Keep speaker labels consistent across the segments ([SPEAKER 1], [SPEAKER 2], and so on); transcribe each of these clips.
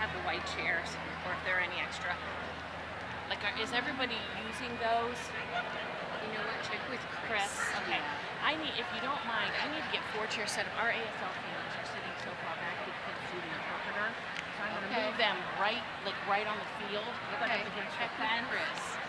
[SPEAKER 1] have the white chairs, or if there are any extra. Like, is everybody using those?
[SPEAKER 2] You know what? Check with Chris.
[SPEAKER 1] Okay.
[SPEAKER 2] Yeah.
[SPEAKER 1] I need, if you don't mind, I need to get 4 chairs set up. Our ASL families are sitting so far back they can't see the interpreter. So I'm going to move them right on the field.
[SPEAKER 2] Okay.
[SPEAKER 1] Check that.
[SPEAKER 2] Chris.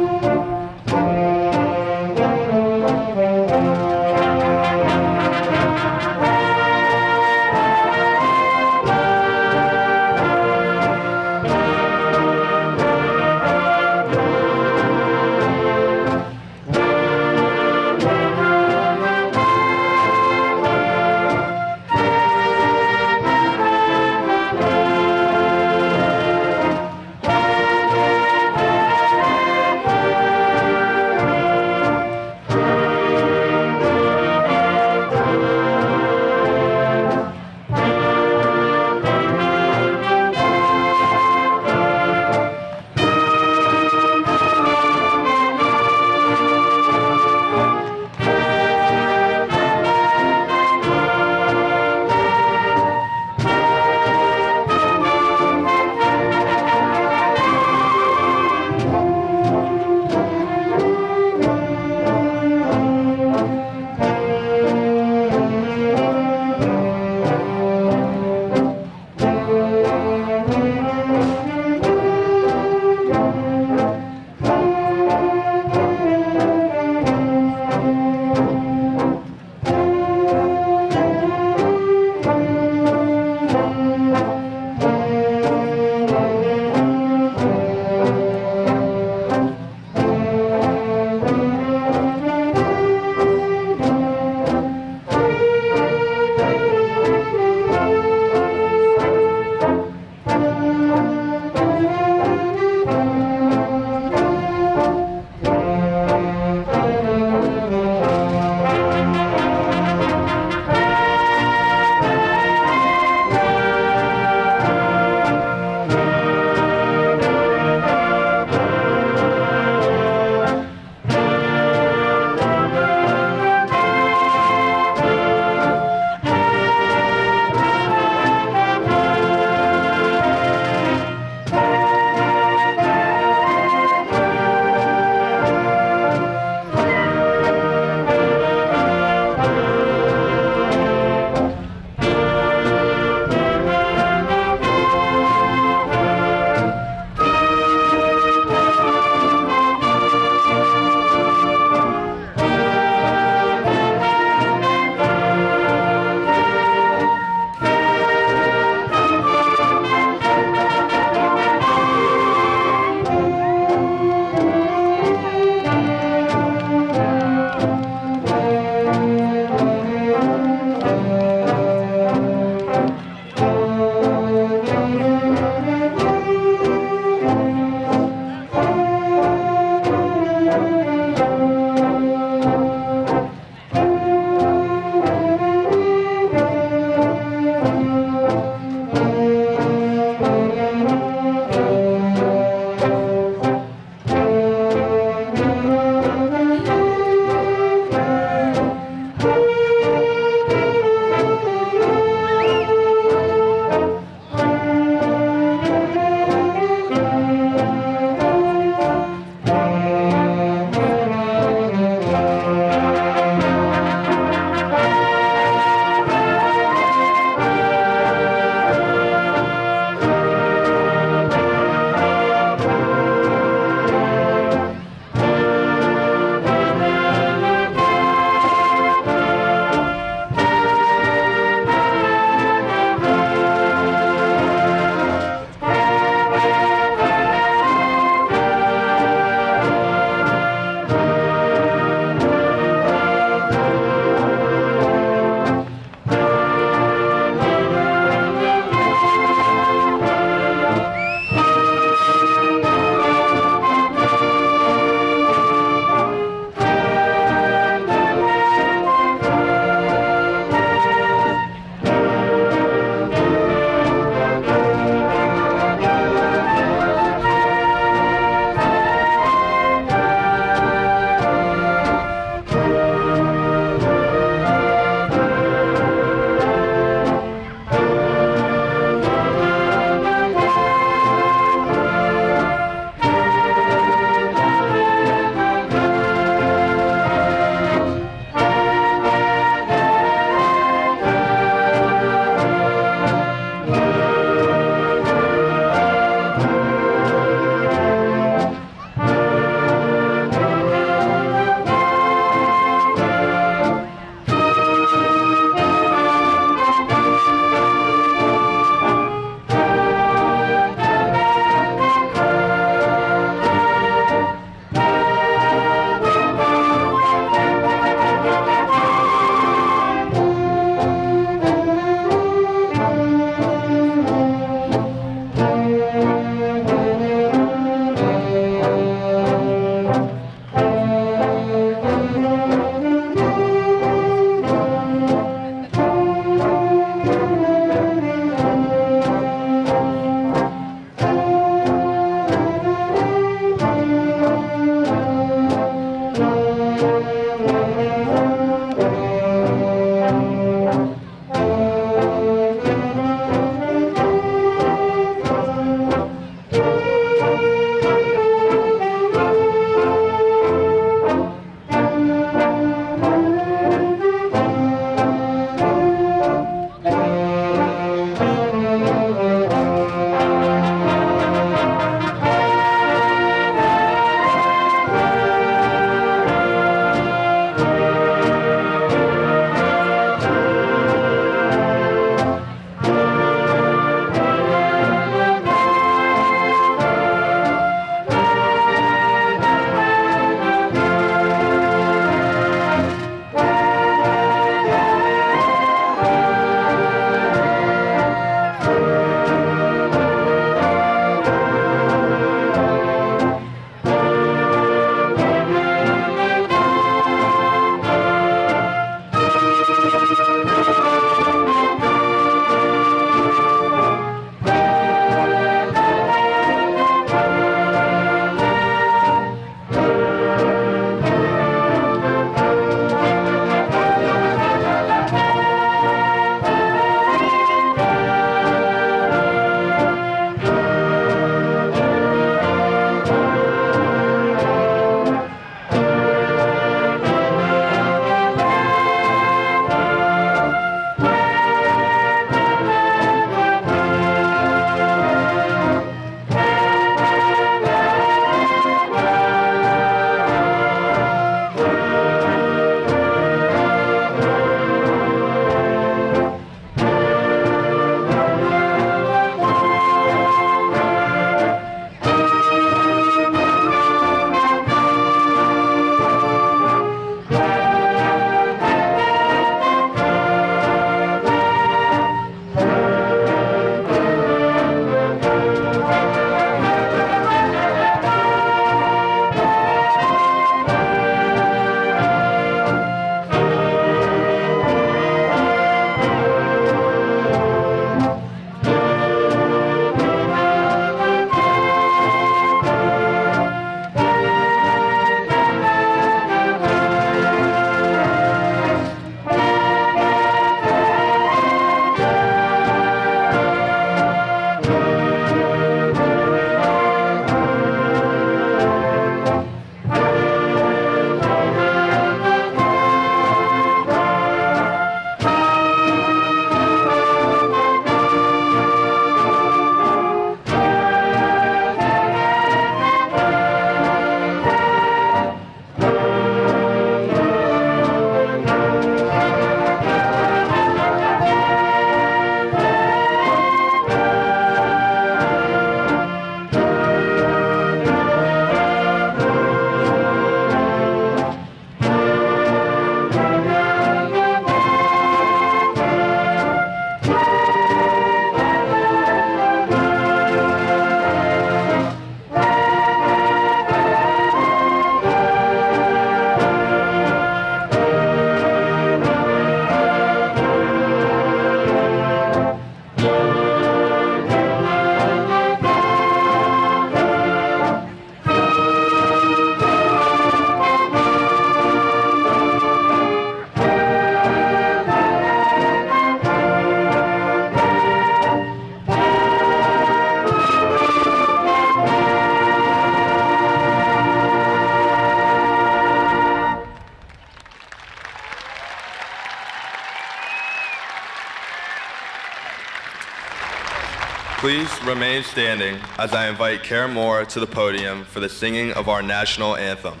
[SPEAKER 3] Please remain standing as I invite Karen Moore to the podium for the singing of our national anthem.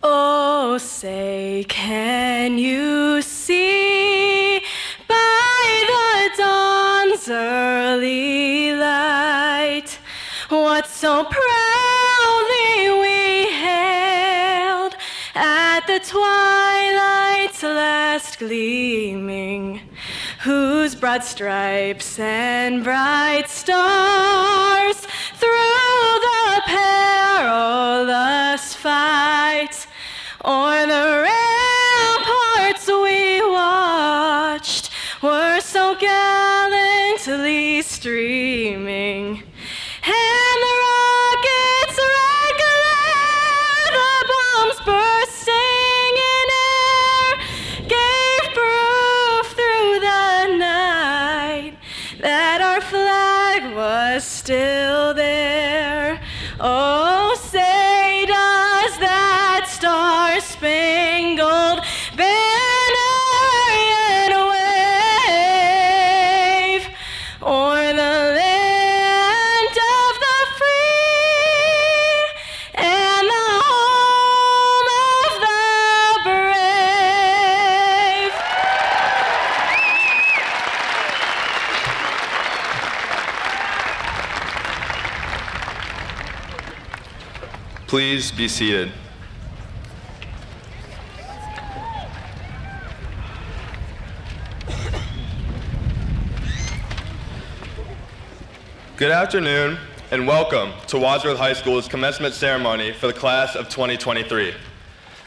[SPEAKER 4] Oh, say, can you see by the dawn's early light what so proudly we hailed at the twilight's last gleaming, whose broad stripes and bright stars through the perilous fight o'er the ramparts we watched were so gallantly streaming, and the rockets' red glare, the bombs bursting in air, gave proof through the night that our flag was still there. Oh, say does that star-spangled banner yet wave o'er the land of the free and the home of the brave?
[SPEAKER 3] Please be seated. Good afternoon and welcome to Wadsworth High School's commencement ceremony for the class of 2023.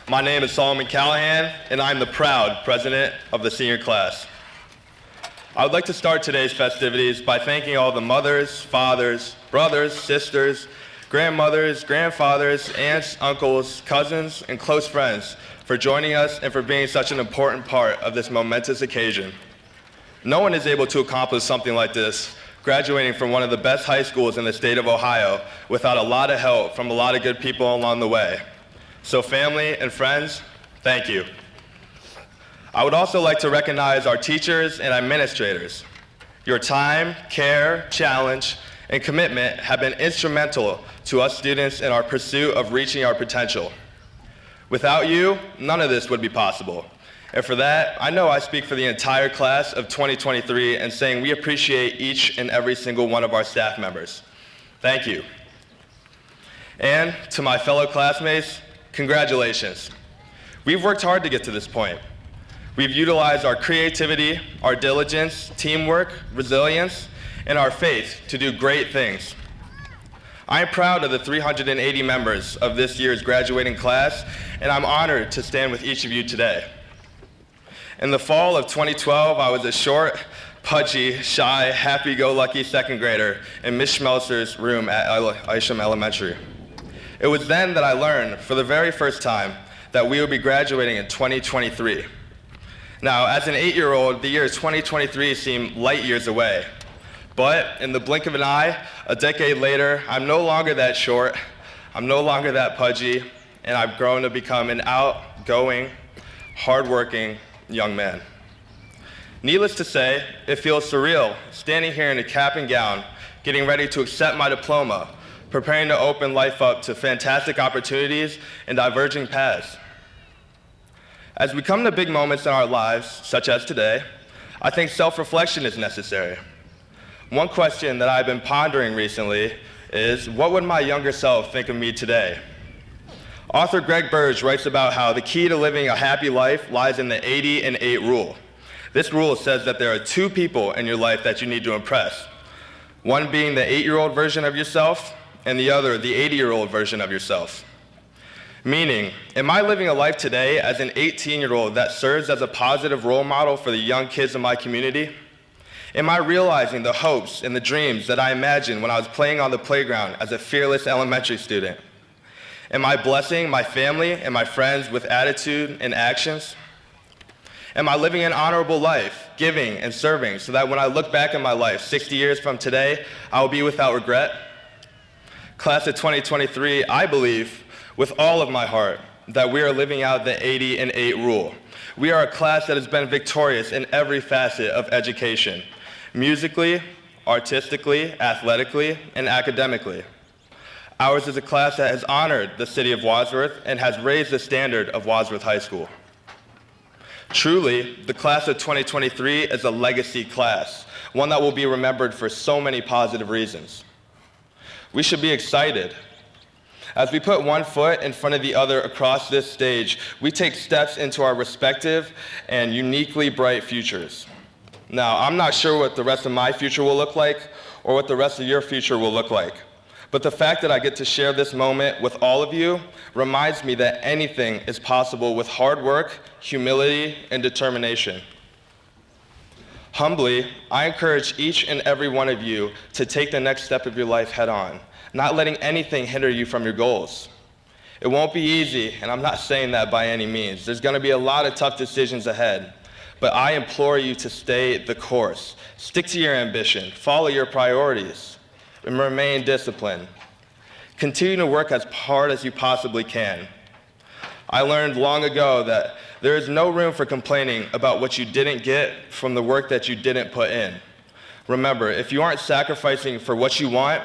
[SPEAKER 3] My name is Solomon Callahan and I'm the proud president of the senior class. I would like to start today's festivities by thanking all the mothers, fathers, brothers, sisters, grandmothers, grandfathers, aunts, uncles, cousins, and close friends for joining us and for being such an important part of this momentous occasion. No one is able to accomplish something like this, graduating from one of the best high schools in the state of Ohio, without a lot of help from a lot of good people along the way. So family and friends, thank you. I would also like to recognize our teachers and administrators. Your time, care, challenge, and commitment have been instrumental to us students in our pursuit of reaching our potential. Without you, none of this would be possible. And for that, I know I speak for the entire class of 2023 in saying we appreciate each and every single one of our staff members. Thank you. And to my fellow classmates, congratulations. We've worked hard to get to this point. We've utilized our creativity, our diligence, teamwork, resilience, and our faith to do great things. I am proud of the 380 members of this year's graduating class, and I'm honored to stand with each of you today. In the fall of 2012, I was a short, pudgy, shy, happy-go-lucky second grader in Miss Schmelzer's room at Isham Elementary. It was then that I learned, for the very first time, that we would be graduating in 2023. Now, as an 8-year-old, the year 2023 seemed light years away. But in the blink of an eye, a decade later, I'm no longer that short, I'm no longer that pudgy, and I've grown to become an outgoing, hardworking young man. Needless to say, it feels surreal standing here in a cap and gown, getting ready to accept my diploma, preparing to open life up to fantastic opportunities and diverging paths. As we come to big moments in our lives, such as today, I think self-reflection is necessary. One question that I've been pondering recently is, what would my younger self think of me today? Author Greg Burge writes about how the key to living a happy life lies in the 80 and 8 rule. This rule says that there are 2 people in your life that you need to impress. One being the 8-year-old version of yourself, and the other the 80-year-old version of yourself. Meaning, am I living a life today as an 18-year-old that serves as a positive role model for the young kids in my community? Am I realizing the hopes and the dreams that I imagined when I was playing on the playground as a fearless elementary student? Am I blessing my family and my friends with attitude and actions? Am I living an honorable life, giving and serving, so that when I look back at my life 60 years from today, I will be without regret? Class of 2023, I believe with all of my heart that we are living out the 80 and 8 rule. We are a class that has been victorious in every facet of education, musically, artistically, athletically, and academically. Ours is a class that has honored the city of Wadsworth and has raised the standard of Wadsworth High School. Truly, the class of 2023 is a legacy class, one that will be remembered for so many positive reasons. We should be excited. As we put one foot in front of the other across this stage, we take steps into our respective and uniquely bright futures. Now, I'm not sure what the rest of my future will look like or what the rest of your future will look like. But the fact that I get to share this moment with all of you reminds me that anything is possible with hard work, humility, and determination. Humbly, I encourage each and every one of you to take the next step of your life head on, not letting anything hinder you from your goals. It won't be easy, and I'm not saying that by any means. There's going to be a lot of tough decisions ahead. But I implore you to stay the course. Stick to your ambition, follow your priorities, and remain disciplined. Continue to work as hard as you possibly can. I learned long ago that there is no room for complaining about what you didn't get from the work that you didn't put in. Remember, if you aren't sacrificing for what you want,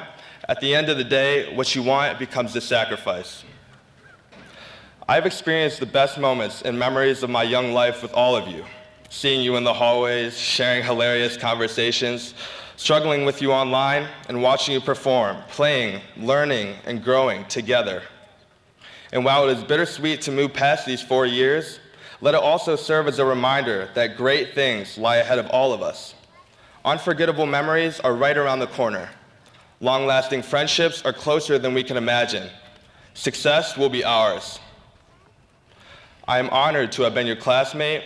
[SPEAKER 3] at the end of the day, what you want becomes the sacrifice. I've experienced the best moments and memories of my young life with all of you. Seeing you in the hallways, sharing hilarious conversations, struggling with you online, and watching you perform, playing, learning, and growing together. And while it is bittersweet to move past these 4 years, let it also serve as a reminder that great things lie ahead of all of us. Unforgettable memories are right around the corner. Long-lasting friendships are closer than we can imagine. Success will be ours. I am honored to have been your classmate,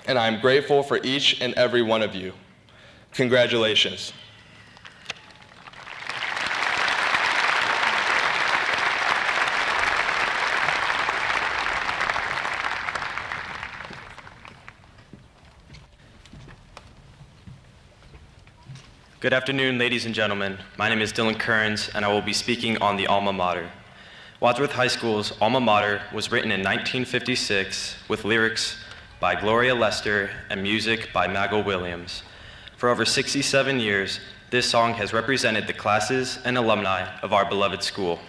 [SPEAKER 3] and I am grateful for each and every one of you. Congratulations.
[SPEAKER 5] Good afternoon, ladies and gentlemen. My name is Dylan Kearns, and I will be speaking on the alma mater. Wadsworth High School's alma mater was written in 1956 with lyrics by Gloria Lester and music by Maggle Williams. For over 67 years, this song has represented the classes and alumni of our beloved school.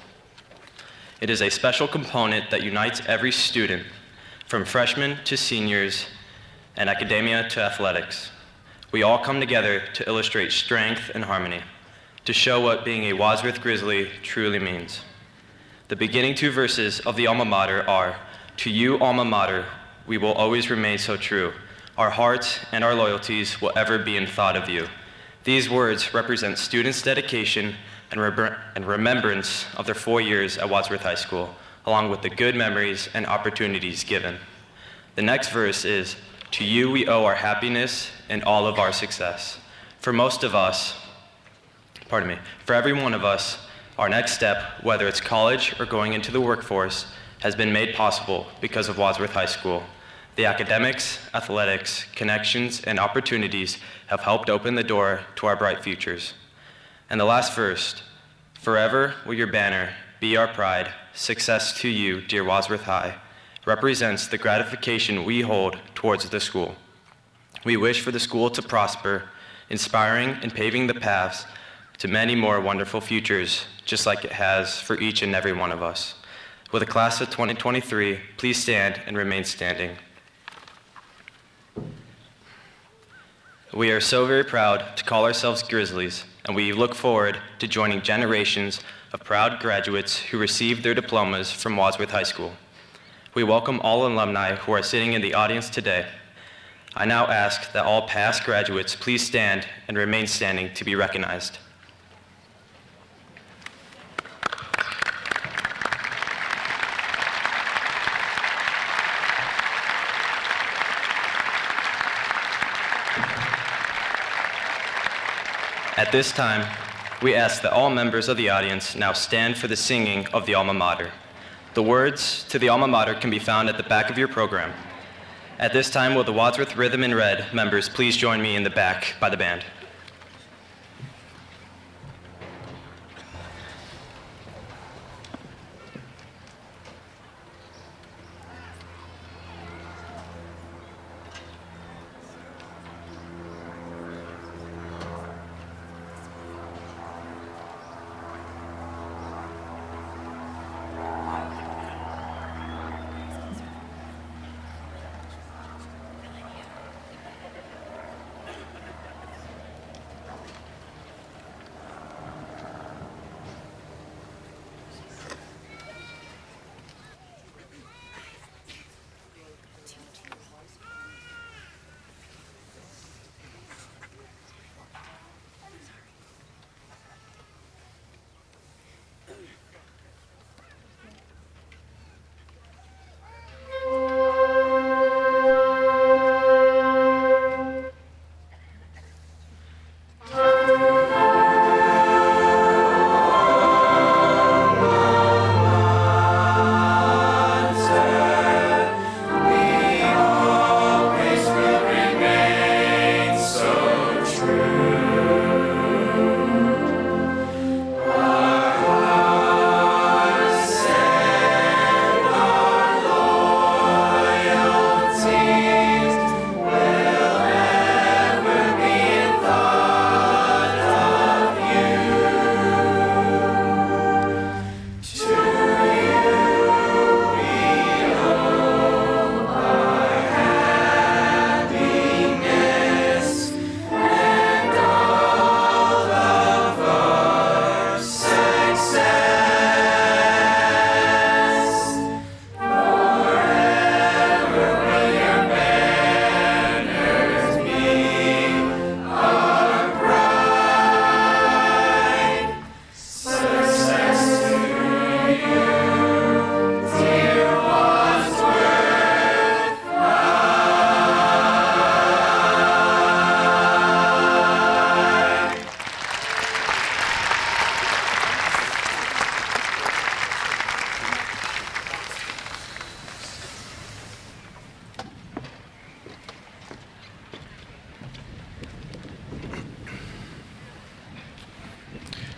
[SPEAKER 5] It is a special component that unites every student, from freshmen to seniors and academia to athletics. We all come together to illustrate strength and harmony, to show what being a Wadsworth Grizzly truly means. The beginning 2 verses of the alma mater are, "To you, alma mater, we will always remain so true. Our hearts and our loyalties will ever be in thought of you." These words represent students' dedication and remembrance of their 4 years at Wadsworth High School, along with the good memories and opportunities given. The next verse is, "To you we owe our happiness and all of our success." For every one of us, our next step, whether it's college or going into the workforce, has been made possible because of Wadsworth High School. The academics, athletics, connections, and opportunities have helped open the door to our bright futures. And the last verse, "Forever will your banner be our pride, success to you, dear Wadsworth High," represents the gratification we hold towards the school. We wish for the school to prosper, inspiring and paving the paths to many more wonderful futures, just like it has for each and every one of us. With the class of 2023, please stand and remain standing. We are so very proud to call ourselves Grizzlies, and we look forward to joining generations of proud graduates who received their diplomas from Wadsworth High School. We welcome all alumni who are sitting in the audience today. I now ask that all past graduates please stand and remain standing to be recognized. At this time, we ask that all members of the audience now stand for the singing of the alma mater. The words to the alma mater can be found at the back of your program. At this time, will the Wadsworth Rhythm in Red members please join me in the back by the band?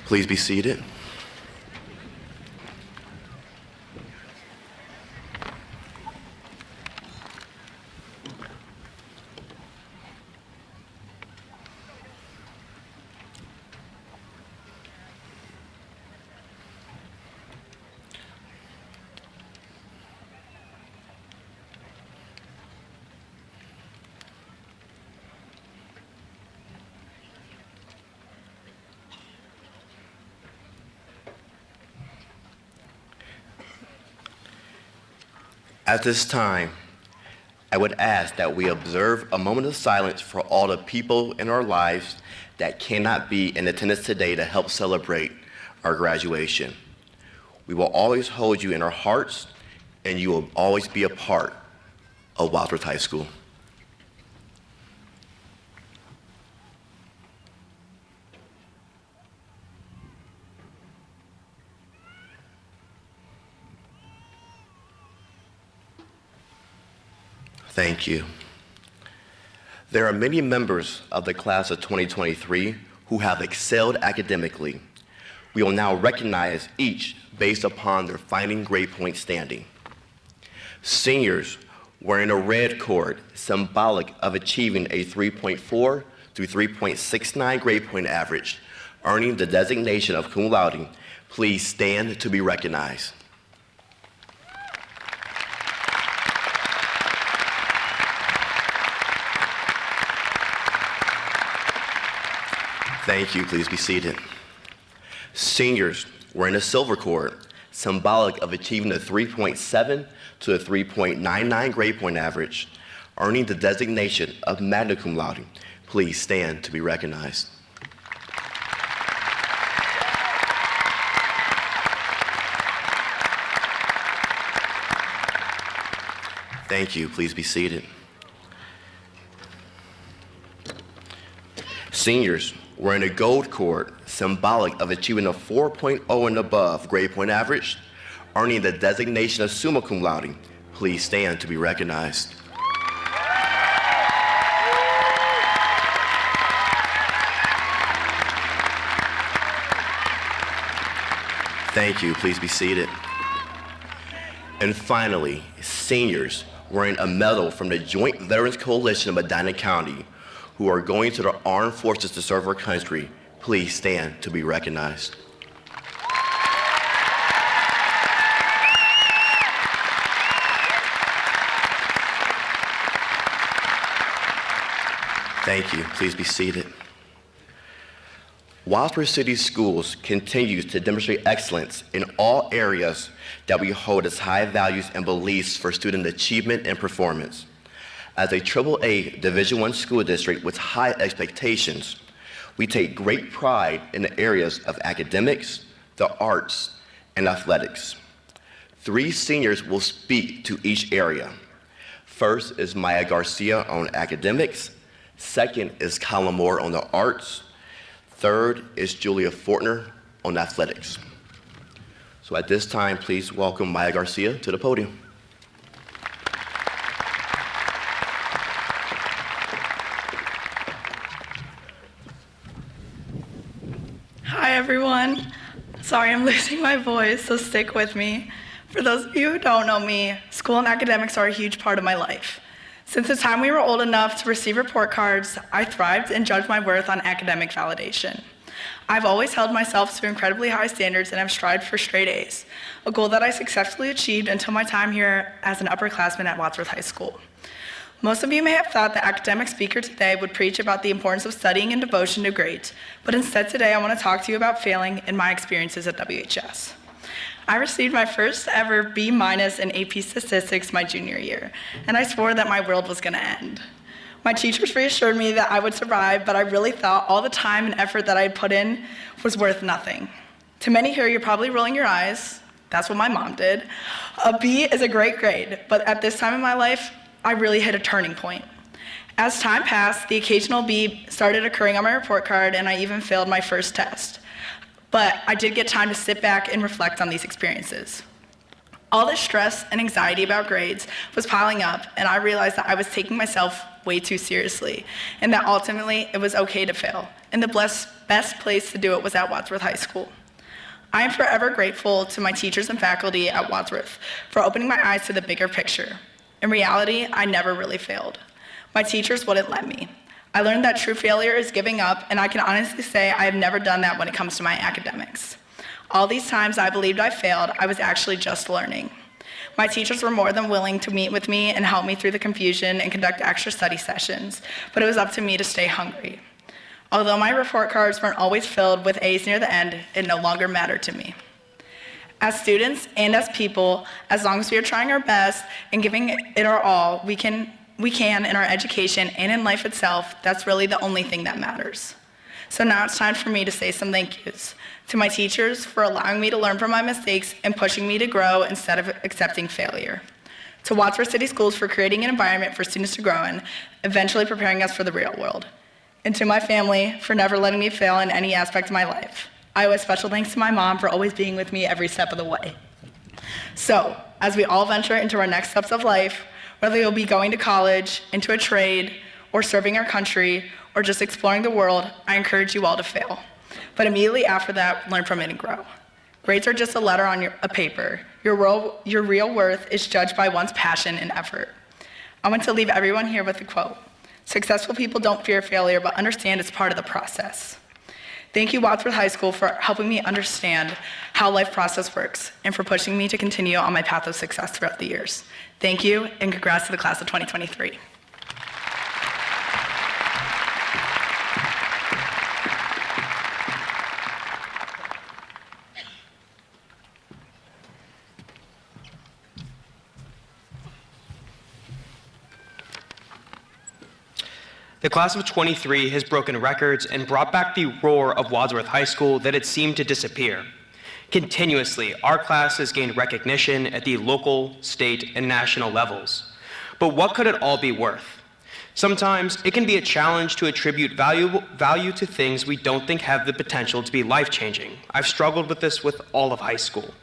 [SPEAKER 6] Please be seated. At this time, I would ask that we observe a moment of silence for all the people in our lives that cannot be in attendance today to help celebrate our graduation. We will always hold you in our hearts, and you will always be a part of Wadsworth High School. Thank you. There are many members of the class of 2023 who have excelled academically. We will now recognize each based upon their finding grade point standing. Seniors wearing a red cord, symbolic of achieving a 3.4 through 3.69 grade point average, earning the designation of cum laude, please stand to be recognized. Thank you. Please be seated. Seniors wearing a silver cord, symbolic of achieving a 3.7 to a 3.99 grade point average, earning the designation of magna cum laude. Please stand to be recognized. Thank you. Please be seated. Seniors wearing a gold cord, symbolic of achieving a 4.0 and above grade point average, earning the designation of summa cum laude. Please stand to be recognized. Thank you. Please be seated. And finally, seniors wearing a medal from the Joint Veterans Coalition of Medina County who are going to the armed forces to serve our country. Please stand to be recognized. Thank you. Please be seated. Wadsworth City Schools continues to demonstrate excellence in all areas that we hold as high values and beliefs for student achievement and performance. As a AAA Division I school district with high expectations, we take great pride in the areas of academics, the arts, and athletics. 3 seniors will speak to each area. First is Maya Garcia on academics. Second is Colin Moore on the arts. Third is Julia Fortner on athletics. So at this time, please welcome Maya Garcia to the podium.
[SPEAKER 7] Hi everyone. Sorry I'm losing my voice, so stick with me. For those of you who don't know me, school and academics are a huge part of my life. Since the time we were old enough to receive report cards, I thrived and judged my worth on academic validation. I've always held myself to incredibly high standards and have strived for straight A's, a goal that I successfully achieved until my time here as an upperclassman at Wadsworth High School. Most of you may have thought the academic speaker today would preach about the importance of studying and devotion to grades, but instead today I want to talk to you about failing and my experiences at WHS. I received my first ever B- in AP Statistics my junior year, and I swore that my world was gonna end. My teachers reassured me that I would survive, but I really thought all the time and effort that I had put in was worth nothing. To many here, you're probably rolling your eyes. That's what my mom did. A B is a great grade, but at this time in my life, I really hit a turning point. As time passed, the occasional B started occurring on my report card, and I even failed my first test. But I did get time to sit back and reflect on these experiences. All this stress and anxiety about grades was piling up, and I realized that I was taking myself way too seriously, and that ultimately it was okay to fail, and the best place to do it was at Wadsworth High School. I am forever grateful to my teachers and faculty at Wadsworth for opening my eyes to the bigger picture. In reality, I never really failed. My teachers wouldn't let me. I learned that true failure is giving up, and I can honestly say I have never done that when it comes to my academics. All these times I believed I failed, I was actually just learning. My teachers were more than willing to meet with me and help me through the confusion and conduct extra study sessions, but it was up to me to stay hungry. Although my report cards weren't always filled with A's near the end, it no longer mattered to me. As students and as people, as long as we are trying our best and giving it our all, we can in our education and in life itself, that's really the only thing that matters. So now it's time for me to say some thank yous to my teachers for allowing me to learn from my mistakes and pushing me to grow instead of accepting failure. To Wadsworth City Schools for creating an environment for students to grow in, eventually preparing us for the real world. And to my family for never letting me fail in any aspect of my life. I owe a special thanks to my mom for always being with me every step of the way. So, as we all venture into our next steps of life, whether you'll be going to college, into a trade, or serving our country, or just exploring the world, I encourage you all to fail. But immediately after that, learn from it and grow. Grades are just a letter on a paper. Your real worth is judged by one's passion and effort. I want to leave everyone here with a quote. Successful people don't fear failure, but understand it's part of the process. Thank you, Wadsworth High School, for helping me understand how life process works and for pushing me to continue on my path of success throughout the years. Thank you, and congrats to the class of 2023.
[SPEAKER 5] The class of 23 has broken records and brought back the roar of Wadsworth High School that had seemed to disappear. Continuously, our class has gained recognition at the local, state, and national levels. But what could it all be worth? Sometimes it can be a challenge to attribute value to things we don't think have the potential to be life-changing. I've struggled with this with all of high school.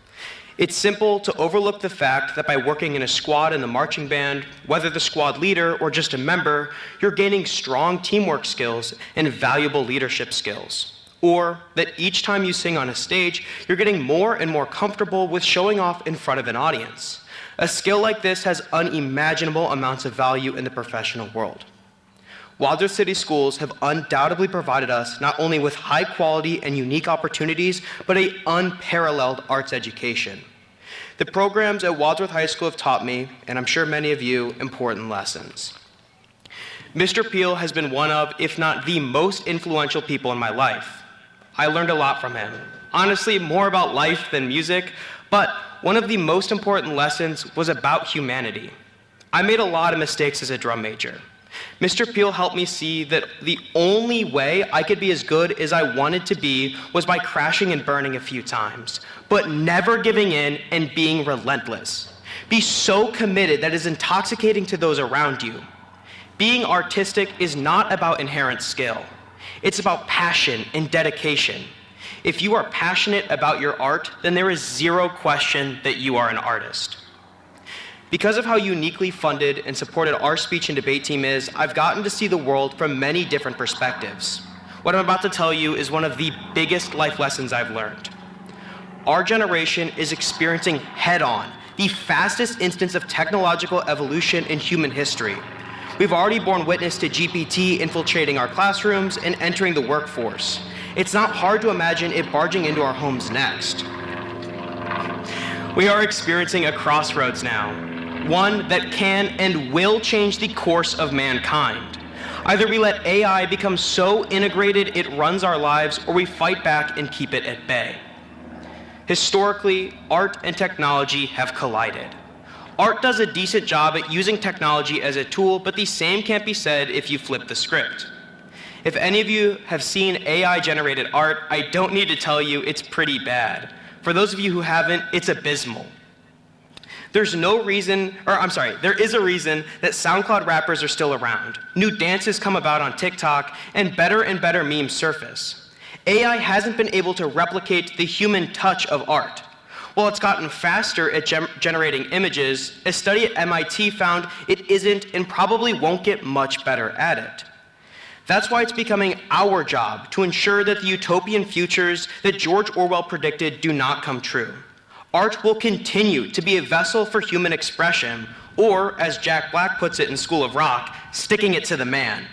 [SPEAKER 8] It's simple to overlook the fact that by working in a squad in the marching band, whether the squad leader or just a member, you're gaining strong teamwork skills and valuable leadership skills. Or that each time you sing on a stage, you're getting more and more comfortable with showing off in front of an audience. A skill like this has unimaginable amounts of value in the professional world. Wadsworth City Schools have undoubtedly provided us not only with high quality and unique opportunities, but an unparalleled arts education. The programs at Wadsworth High School have taught me, and I'm sure many of you, important lessons. Mr. Peel has been one of, if not the most influential people in my life. I learned a lot from him. Honestly, more about life than music, but one of the most important lessons was about humanity. I made a lot of mistakes as a drum major. Mr. Peel helped me see that the only way I could be as good as I wanted to be was by crashing and burning a few times, but never giving in and being relentless. Be so committed that it's intoxicating to those around you. Being artistic is not about inherent skill. It's about passion and dedication. If you are passionate about your art, then there is zero question that you are an artist. Because of how uniquely funded and supported our speech and debate team is, I've gotten to see the world from many different perspectives. What I'm about to tell you is one of the biggest life lessons I've learned. Our generation is experiencing head-on the fastest instance of technological evolution in human history. We've already borne witness to GPT infiltrating our classrooms and entering the workforce. It's not hard to imagine it barging into our homes next. We are experiencing a crossroads now, one that can and will change the course of mankind. Either we let AI become so integrated it runs our lives, or we fight back and keep it at bay. Historically, art and technology have collided. Art does a decent job at using technology as a tool, but the same can't be said if you flip the script. If any of you have seen AI-generated art, I don't need to tell you it's pretty bad. For those of you who haven't, it's abysmal. There is a reason that SoundCloud rappers are still around. New dances come about on TikTok, and better memes surface. AI hasn't been able to replicate the human touch of art. While it's gotten faster at generating images, a study at MIT found it isn't and probably won't get much better at it. That's why it's becoming our job to ensure that the utopian futures that George Orwell predicted do not come true. Art will continue to be a vessel for human expression, or, as Jack Black puts it in School of Rock, sticking it to the man.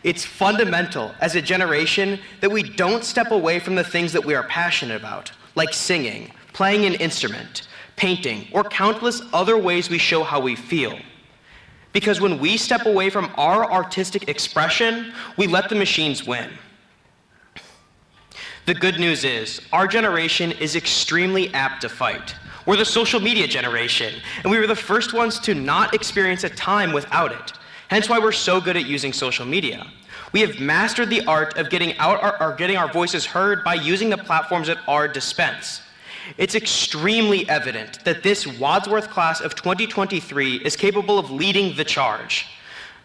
[SPEAKER 8] It's fundamental as a generation that we don't step away from the things that we are passionate about, like singing, playing an instrument, painting, or countless other ways we show how we feel. Because when we step away from our artistic expression, we let the machines win. The good news is, our generation is extremely apt to fight. We're the social media generation, and we were the first ones to not experience a time without it. Hence why we're so good at using social media. We have mastered the art of getting our voices heard by using the platforms at our dispense. It's extremely evident that this Wadsworth class of 2023 is capable of leading the charge.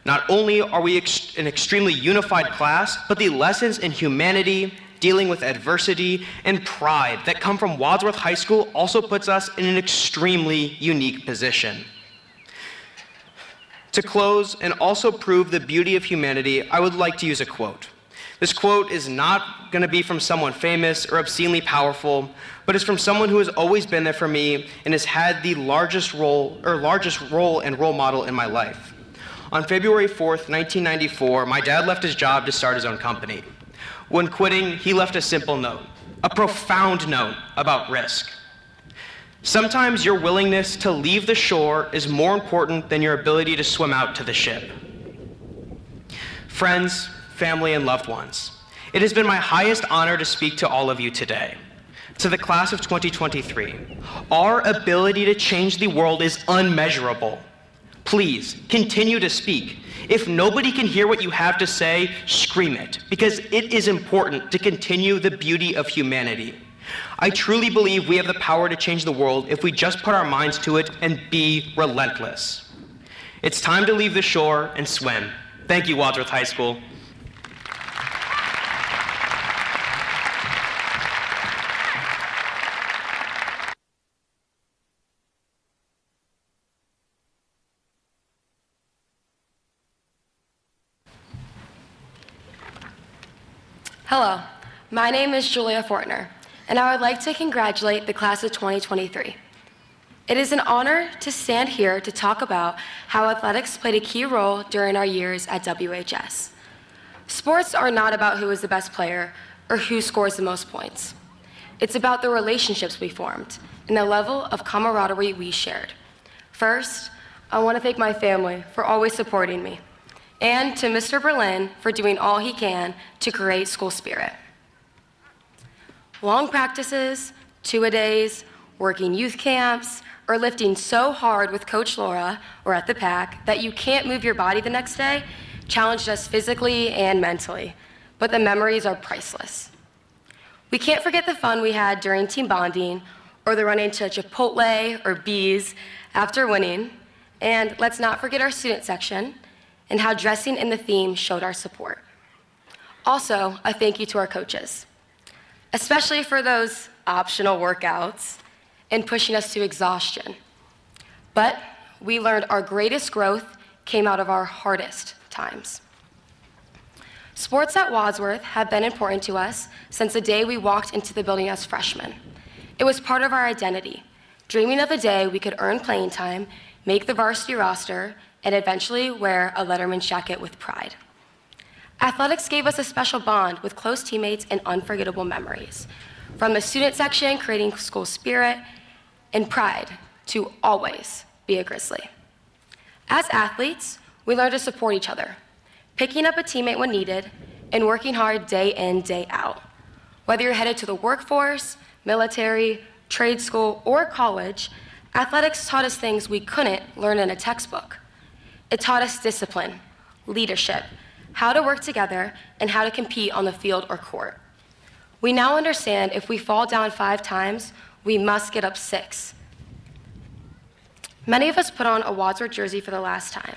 [SPEAKER 8] Not only are we an extremely unified class, but the lessons in humanity, dealing with adversity, and pride that come from Wadsworth High School also puts us in an extremely unique position. To close and also prove the beauty of humanity, I would like to use a quote. This quote is not going to be from someone famous or obscenely powerful, but it's from someone who has always been there for me and has had the largest role and role model in my life. On February 4th, 1994, my dad left his job to start his own company. When quitting, he left a simple note, a profound note about risk. Sometimes your willingness to leave the shore is more important than your ability to swim out to the ship. Friends, family, and loved ones, it has been my highest honor to speak to all of you today. To the class of 2023, our ability to change the world is unmeasurable. Please, continue to speak. If nobody can hear what you have to say, scream it, because it is important to continue the beauty of humanity. I truly believe we have the power to change the world if we just put our minds to it and be relentless. It's time to leave the shore and swim. Thank you, Wadsworth High School.
[SPEAKER 4] Hello, my name is Julia Fortner, and I would like to congratulate the class of 2023. It is an honor to stand here to talk about how athletics played a key role during our years at WHS. Sports are not about who is the best player or who scores the most points. It's about the relationships we formed and the level of camaraderie we shared. First, I want to thank my family for always supporting me, and to Mr. Berlin for doing all he can to create school spirit. Long practices, two-a-days, working youth camps, or lifting so hard with Coach Laura or at the pack that you can't move your body the next day challenged us physically and mentally, but the memories are priceless. We can't forget the fun we had during team bonding or the running to Chipotle or Bees after winning, and let's not forget our student section and how dressing in the theme showed our support. Also, a thank you to our coaches, especially for those optional workouts and pushing us to exhaustion. But we learned our greatest growth came out of our hardest times. Sports at Wadsworth have been important to us since the day we walked into the building as freshmen. It was part of our identity, dreaming of the day we could earn playing time, make the varsity roster, and eventually wear a Letterman's jacket with pride. Athletics gave us a special bond with close teammates and unforgettable memories, from the student section creating school spirit and pride to always be a Grizzly. As athletes, we learned to support each other, picking up a teammate when needed and working hard day in, day out. Whether you're headed to the workforce, military, trade school, or college, athletics taught us things we couldn't learn in a textbook. It taught us discipline, leadership, how to work together, and how to compete on the field or court. We now understand if we fall down 5 times, we must get up 6. Many of us put on a Wadsworth jersey for the last time.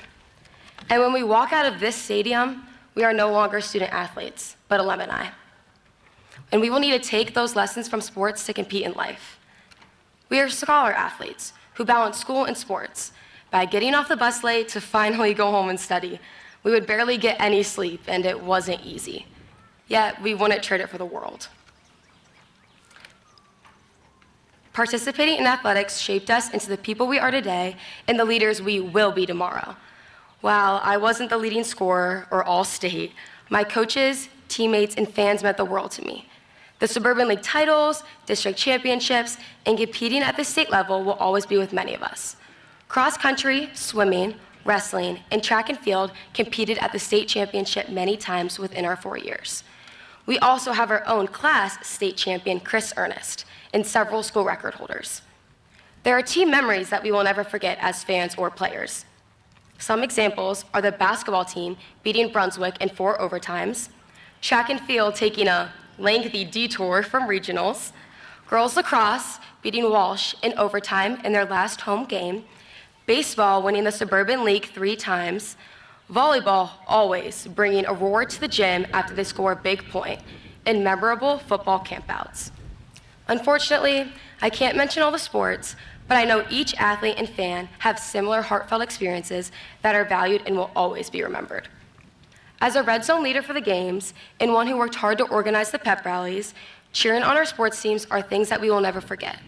[SPEAKER 4] And when we walk out of this stadium, we are no longer student athletes, but alumni. And we will need to take those lessons from sports to compete in life. We are scholar athletes who balance school and sports by getting off the bus late to finally go home and study. We would barely get any sleep, and it wasn't easy. Yet, we wouldn't trade it for the world. Participating in athletics shaped us into the people we are today and the leaders we will be tomorrow. While I wasn't the leading scorer or all-state, my coaches, teammates, and fans meant the world to me. The Suburban League titles, district championships, and competing at the state level will always be with many of us. Cross country, swimming, wrestling, and track and field competed at the state championship many times within our 4 years. We also have our own class state champion, Chris Ernest, and several school record holders. There are team memories that we will never forget as fans or players. Some examples are the basketball team beating Brunswick in 4 overtimes, track and field taking a lengthy detour from regionals, girls lacrosse beating Walsh in overtime in their last home game, baseball winning the Suburban League 3 times, volleyball always bringing a roar to the gym after they score a big point, and memorable football campouts. Unfortunately, I can't mention all the sports, but I know each athlete and fan have similar heartfelt experiences that are valued and will always be remembered. As a red zone leader for the games and one who worked hard to organize the pep rallies, cheering on our sports teams are things that we will never forget.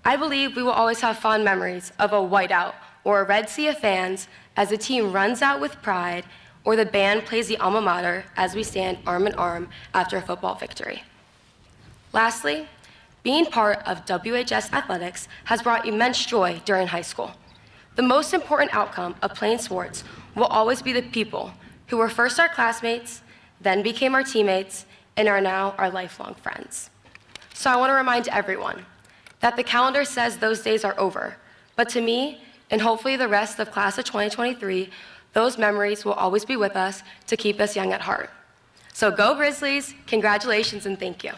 [SPEAKER 4] I believe we will always have fond memories of a whiteout or a red sea of fans as the team runs out with pride or the band plays the alma mater as we stand arm in arm after a football victory. Lastly, being part of WHS athletics has brought immense joy during high school. The most important outcome of playing sports will always be the people who were first our classmates, then became our teammates, and are now our lifelong friends. So I want to remind everyone that the calendar says those days are over, but to me, and hopefully the rest of class of 2023, those memories will always be with us to keep us young at heart. So go Grizzlies, congratulations and thank you.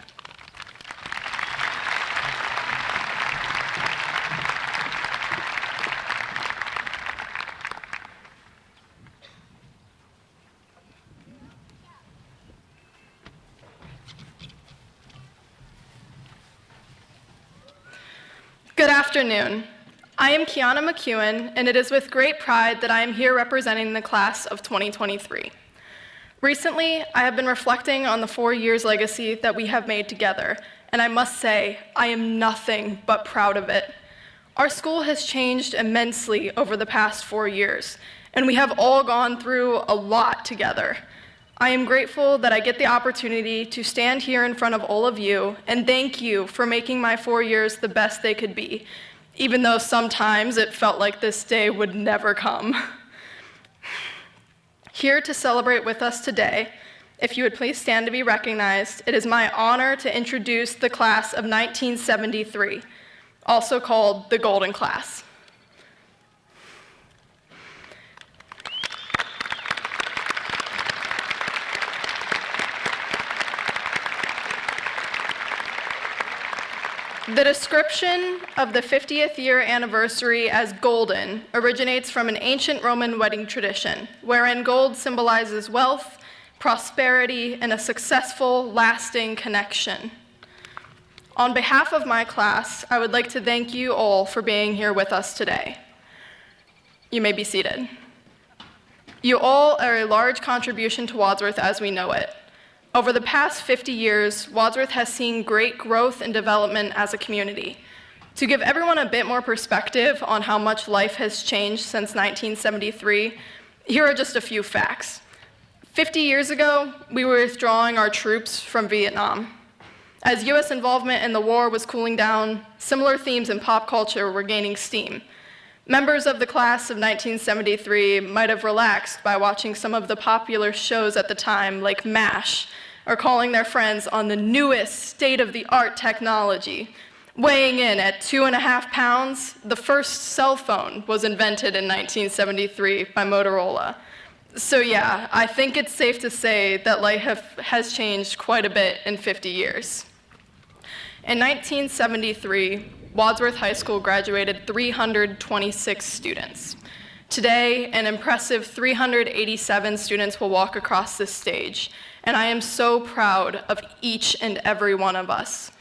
[SPEAKER 9] Good afternoon. I am Kiana McEwen, and it is with great pride that I am here representing the class of 2023. Recently, I have been reflecting on the 4 years legacy that we have made together, and I must say, I am nothing but proud of it. Our school has changed immensely over the past 4 years, and we have all gone through a lot together. I am grateful that I get the opportunity to stand here in front of all of you and thank you for making my 4 years the best they could be, even though sometimes it felt like this day would never come. Here to celebrate with us today, if you would please stand to be recognized, it is my honor to introduce the class of 1973, also called the Golden Class. The description of the 50th year anniversary as golden originates from an ancient Roman wedding tradition, wherein gold symbolizes wealth, prosperity, and a successful, lasting connection. On behalf of my class, I would like to thank you all for being here with us today. You may be seated. You all are a large contribution to Wadsworth as we know it. Over the past 50 years, Wadsworth has seen great growth and development as a community. To give everyone a bit more perspective on how much life has changed since 1973, here are just a few facts. 50 years ago, we were withdrawing our troops from Vietnam. As US involvement in the war was cooling down, similar themes in pop culture were gaining steam. Members of the class of 1973 might have relaxed by watching some of the popular shows at the time, like MASH, or calling their friends on the newest state-of-the-art technology. Weighing in at 2.5 pounds, the first cell phone was invented in 1973 by Motorola. So yeah, I think it's safe to say that life has changed quite a bit in 50 years. In 1973, Wadsworth High School graduated 326 students. Today, an impressive 387 students will walk across this stage, and I am so proud of each and every one of us.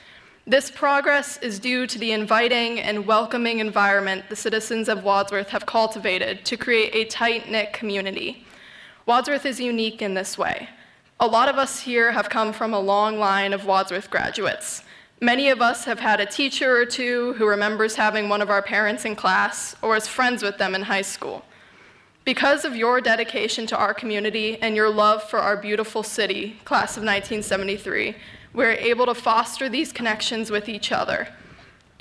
[SPEAKER 9] This progress is due to the inviting and welcoming environment the citizens of Wadsworth have cultivated to create a tight-knit community. Wadsworth is unique in this way. A lot of us here have come from a long line of Wadsworth graduates. Many of us have had a teacher or two who remembers having one of our parents in class or was friends with them in high school. Because of your dedication to our community and your love for our beautiful city, class of 1973, we're able to foster these connections with each other.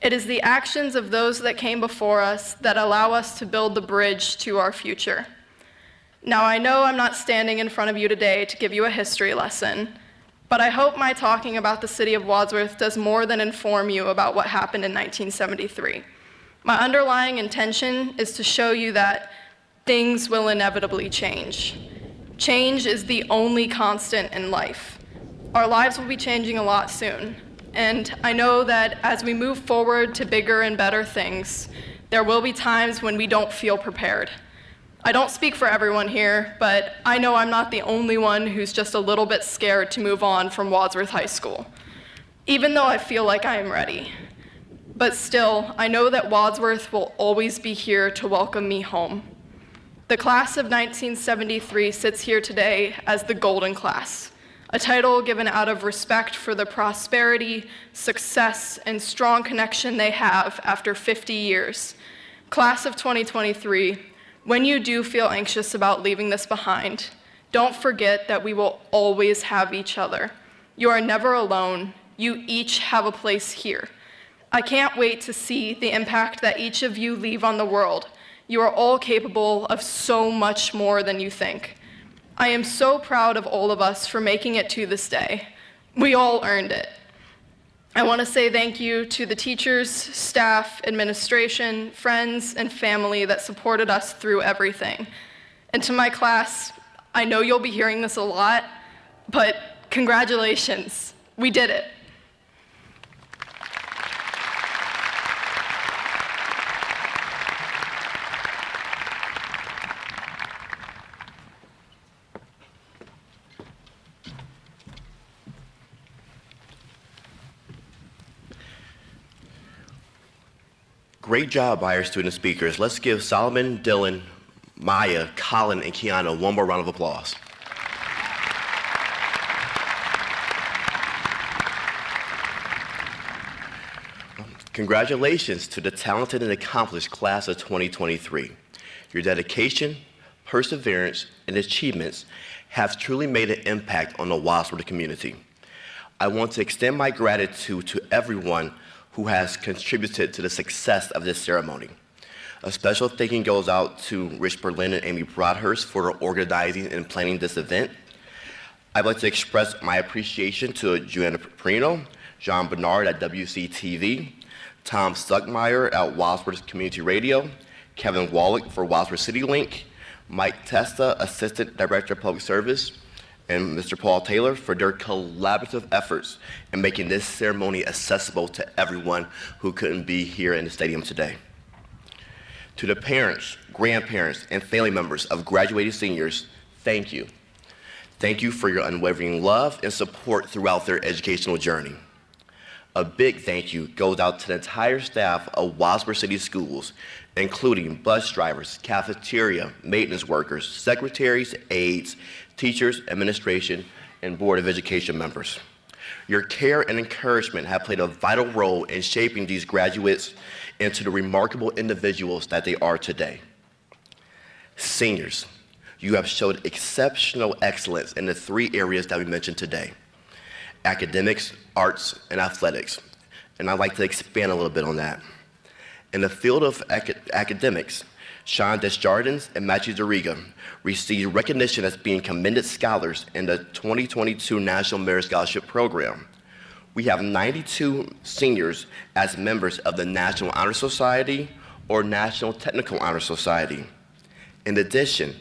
[SPEAKER 9] It is the actions of those that came before us that allow us to build the bridge to our future. Now, I know I'm not standing in front of you today to give you a history lesson, but I hope my talking about the city of Wadsworth does more than inform you about what happened in 1973. My underlying intention is to show you that things will inevitably change. Change is the only constant in life. Our lives will be changing a lot soon, and I know that as we move forward to bigger and better things, there will be times when we don't feel prepared. I don't speak for everyone here, but I know I'm not the only one who's just a little bit scared to move on from Wadsworth High School, even though I feel like I am ready. But still, I know that Wadsworth will always be here to welcome me home. The class of 1973 sits here today as the Golden Class, a title given out of respect for the prosperity, success, and strong connection they have after 50 years. Class of 2023, when you do feel anxious about leaving this behind, don't forget that we will always have each other. You are never alone. You each have a place here. I can't wait to see the impact that each of you leave on the world. You are all capable of so much more than you think. I am so proud of all of us for making it to this day. We all earned it. I want to say thank you to the teachers, staff, administration, friends, and family that supported us through everything. And to my class, I know you'll be hearing this a lot, but congratulations, we did it.
[SPEAKER 6] Great job by our student speakers. Let's give Solomon, Dylan, Maya, Colin, and Kiana one more round of applause. Congratulations to the talented and accomplished class of 2023. Your dedication, perseverance, and achievements have truly made an impact on the Wadsworth community. I want to extend my gratitude to everyone who has contributed to the success of this ceremony. A special thank you goes out to Rich Berlin and Amy Broadhurst for organizing and planning this event. I'd like to express my appreciation to Joanna Prino, John Bernard at WCTV, Tom Stuckmeyer at Wadsworth Community Radio, Kevin Wallach for Wadsworth CityLink, Mike Testa, Assistant Director of Public Service, and Mr. Paul Taylor for their collaborative efforts in making this ceremony accessible to everyone who couldn't be here in the stadium today. To the parents, grandparents, and family members of graduating seniors, thank you. Thank you for your unwavering love and support throughout their educational journey. A big thank you goes out to the entire staff of Wadsworth City Schools, including bus drivers, cafeteria, maintenance workers, secretaries, aides, teachers, administration, and Board of Education members. Your care and encouragement have played a vital role in shaping these graduates into the remarkable individuals that they are today. Seniors, you have showed exceptional excellence in the 3 areas that we mentioned today: academics, arts, and athletics. And I'd like to expand a little bit on that. In the field of academics, Sean Desjardins and Matthew Doriga received recognition as being commended scholars in the 2022 National Merit Scholarship Program. We have 92 seniors as members of the National Honor Society or National Technical Honor Society. In addition,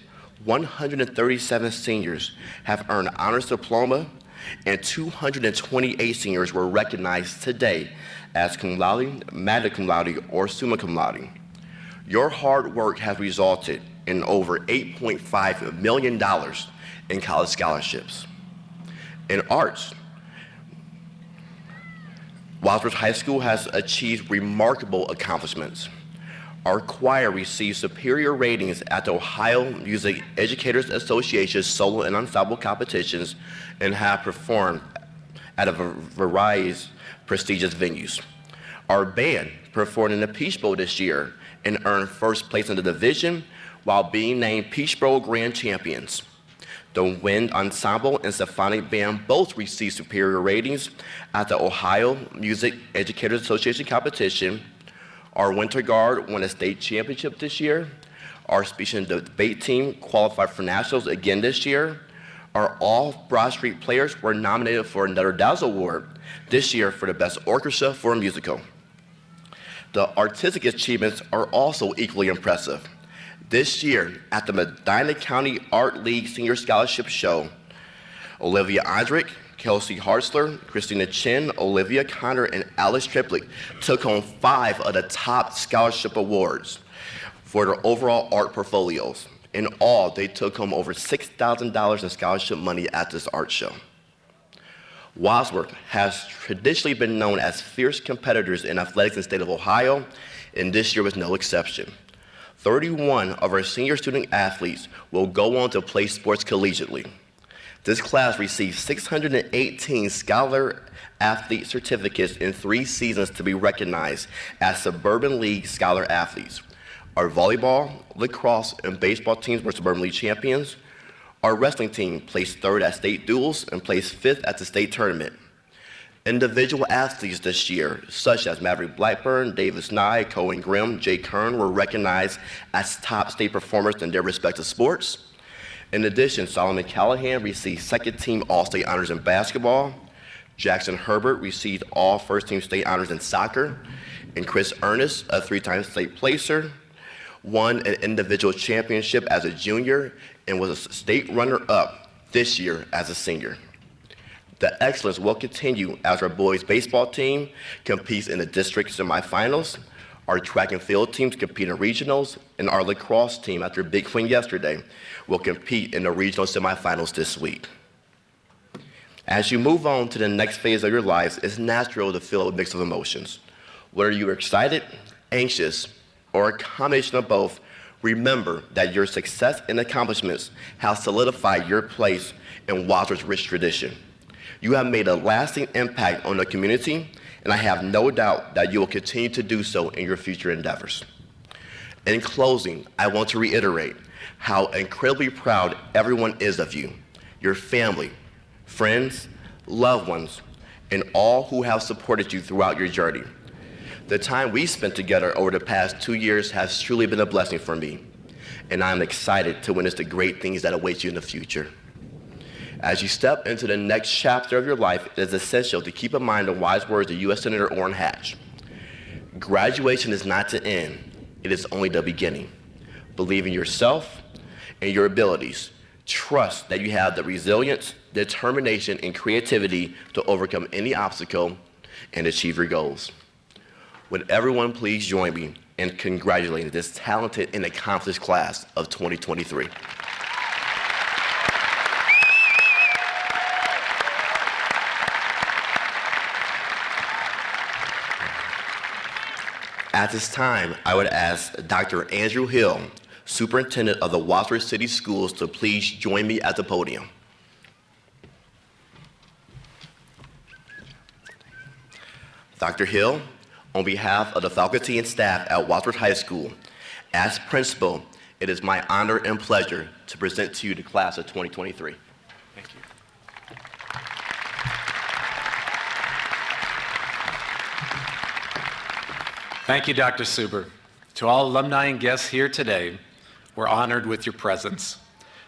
[SPEAKER 6] 137 seniors have earned honors diploma, and 228 seniors were recognized today as cum laude, magna cum laude, or summa cum laude. Your hard work has resulted in over $8.5 million in college scholarships. In arts, Wadsworth High School has achieved remarkable accomplishments. Our choir received superior ratings at the Ohio Music Educators Association's solo and ensemble competitions and have performed at a variety of prestigious venues. Our band performed in the Peach Bowl this year and earned first place in the division while being named Peach Bowl Grand Champions. The Wind Ensemble and Symphonic Band both received superior ratings at the Ohio Music Educators Association competition. Our Winter Guard won a state championship this year. Our speech and debate team qualified for nationals again this year. Our all Broad Street players were nominated for another Dazzle Award this year for the best orchestra for a musical. The artistic achievements are also equally impressive. This year, at the Medina County Art League Senior Scholarship Show, Olivia Andrick, Kelsey Hartzler, Christina Chin, Olivia Connor, and Alice Triplett took home 5 of the top scholarship awards for their overall art portfolios. In all, they took home over $6,000 in scholarship money at this art show. Wadsworth has traditionally been known as fierce competitors in athletics in the state of Ohio, and this year was no exception. 31 of our senior student athletes will go on to play sports collegiately. This class received 618 Scholar Athlete certificates in 3 seasons to be recognized as Suburban League Scholar Athletes. Our volleyball, lacrosse, and baseball teams were Suburban League champions. Our wrestling team placed 3rd at state duels and placed 5th at the state tournament. Individual athletes this year, such as Maverick Blackburn, Davis Nye, Cohen Grimm, Jay Kern, were recognized as top state performers in their respective sports. In addition, Solomon Callahan received 2nd team All-State honors in basketball. Jackson Herbert received all 1st team state honors in soccer. And Chris Ernest, a 3-time state placer, won an individual championship as a junior and was a state runner-up this year as a senior. The excellence will continue as our boys baseball team competes in the district semifinals, our track and field teams compete in regionals, and our lacrosse team, after a big win yesterday, will compete in the regional semifinals this week. As you move on to the next phase of your lives, it's natural to feel a mix of emotions. Whether you are excited, anxious, or a combination of both, remember that your success and accomplishments have solidified your place in Wadsworth's rich tradition. You have made a lasting impact on the community and I have no doubt that you will continue to do so in your future endeavors. In closing, I want to reiterate how incredibly proud everyone is of you, your family, friends, loved ones, and all who have supported you throughout your journey. The time we spent together over the past 2 years has truly been a blessing for me, and I'm excited to witness the great things that await you in the future. As you step into the next chapter of your life, it is essential to keep in mind the wise words of U.S. Senator Orrin Hatch. Graduation is not the end, it is only the beginning. Believe in yourself and your abilities. Trust that you have the resilience, determination, and creativity to overcome any obstacle and achieve your goals. Would everyone please join me in congratulating this talented and accomplished class of 2023. At this time, I would ask Dr. Andrew Hill, Superintendent of the Wadsworth City Schools, to please join me at the podium. Dr. Hill, on behalf of the faculty and staff at Wadsworth High School, as principal, it is my honor and pleasure to present to you the class of 2023.
[SPEAKER 10] Thank you. Thank you, Dr. Suber. To all alumni and guests here today, we're honored with your presence.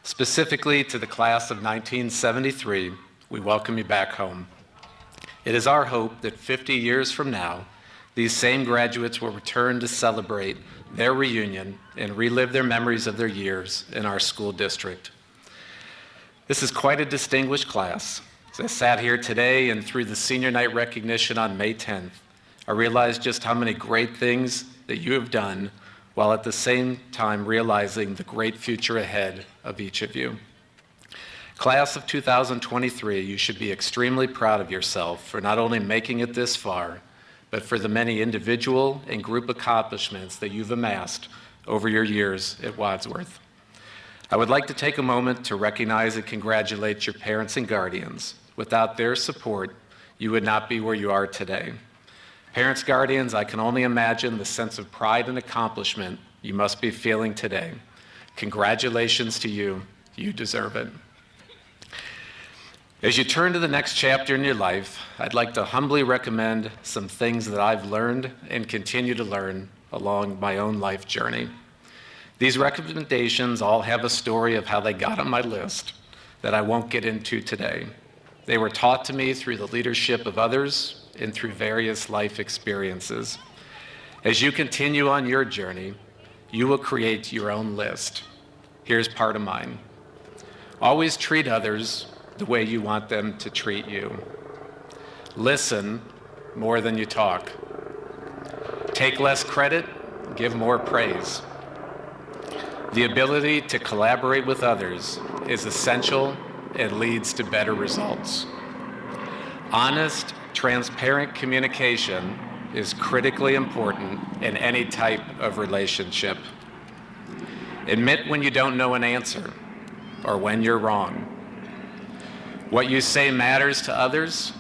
[SPEAKER 10] Specifically to the class of 1973, we welcome you back home. It is our hope that 50 years from now, these same graduates will return to celebrate their reunion and relive their memories of their years in our school district. This is quite a distinguished class. As I sat here today and through the senior night recognition on May 10th, I realized just how many great things that you have done, while at the same time realizing the great future ahead of each of you. Class of 2023, you should be extremely proud of yourself for not only making it this far, but for the many individual and group accomplishments that you've amassed over your years at Wadsworth. I would like to take a moment to recognize and congratulate your parents and guardians. Without their support, you would not be where you are today. Parents, guardians, I can only imagine the sense of pride and accomplishment you must be feeling today. Congratulations to you. You deserve it. As you turn to the next chapter in your life, I'd like to humbly recommend some things that I've learned and continue to learn along my own life journey. These recommendations all have a story of how they got on my list that I won't get into today. They were taught to me through the leadership of others and through various life experiences. As you continue on your journey, you will create your own list. Here's part of mine. Always treat others the way you want them to treat you. Listen more than you talk. Take less credit, give more praise. The ability to collaborate with others is essential and leads to better results. Honest, transparent communication is critically important in any type of relationship. Admit when you don't know an answer or when you're wrong. What you say matters to others,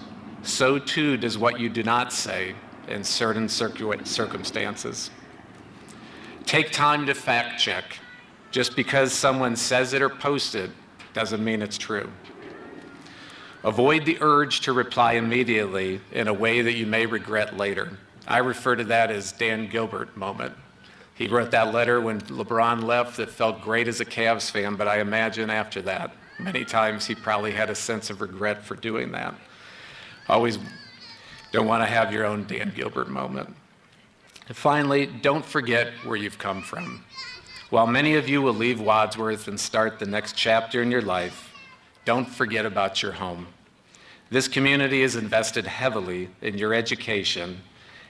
[SPEAKER 10] so too does what you do not say in certain circumstances. Take time to fact check. Just because someone says it or posts it doesn't mean it's true. Avoid the urge to reply immediately in a way that you may regret later. I refer to that as Dan Gilbert moment. He wrote that letter when LeBron left that felt great as a Cavs fan, but I imagine after that, many times he probably had a sense of regret for doing that. Always don't want to have your own Dan Gilbert moment. And finally, don't forget where you've come from. While many of you will leave Wadsworth and start the next chapter in your life, don't forget about your home. This community is invested heavily in your education,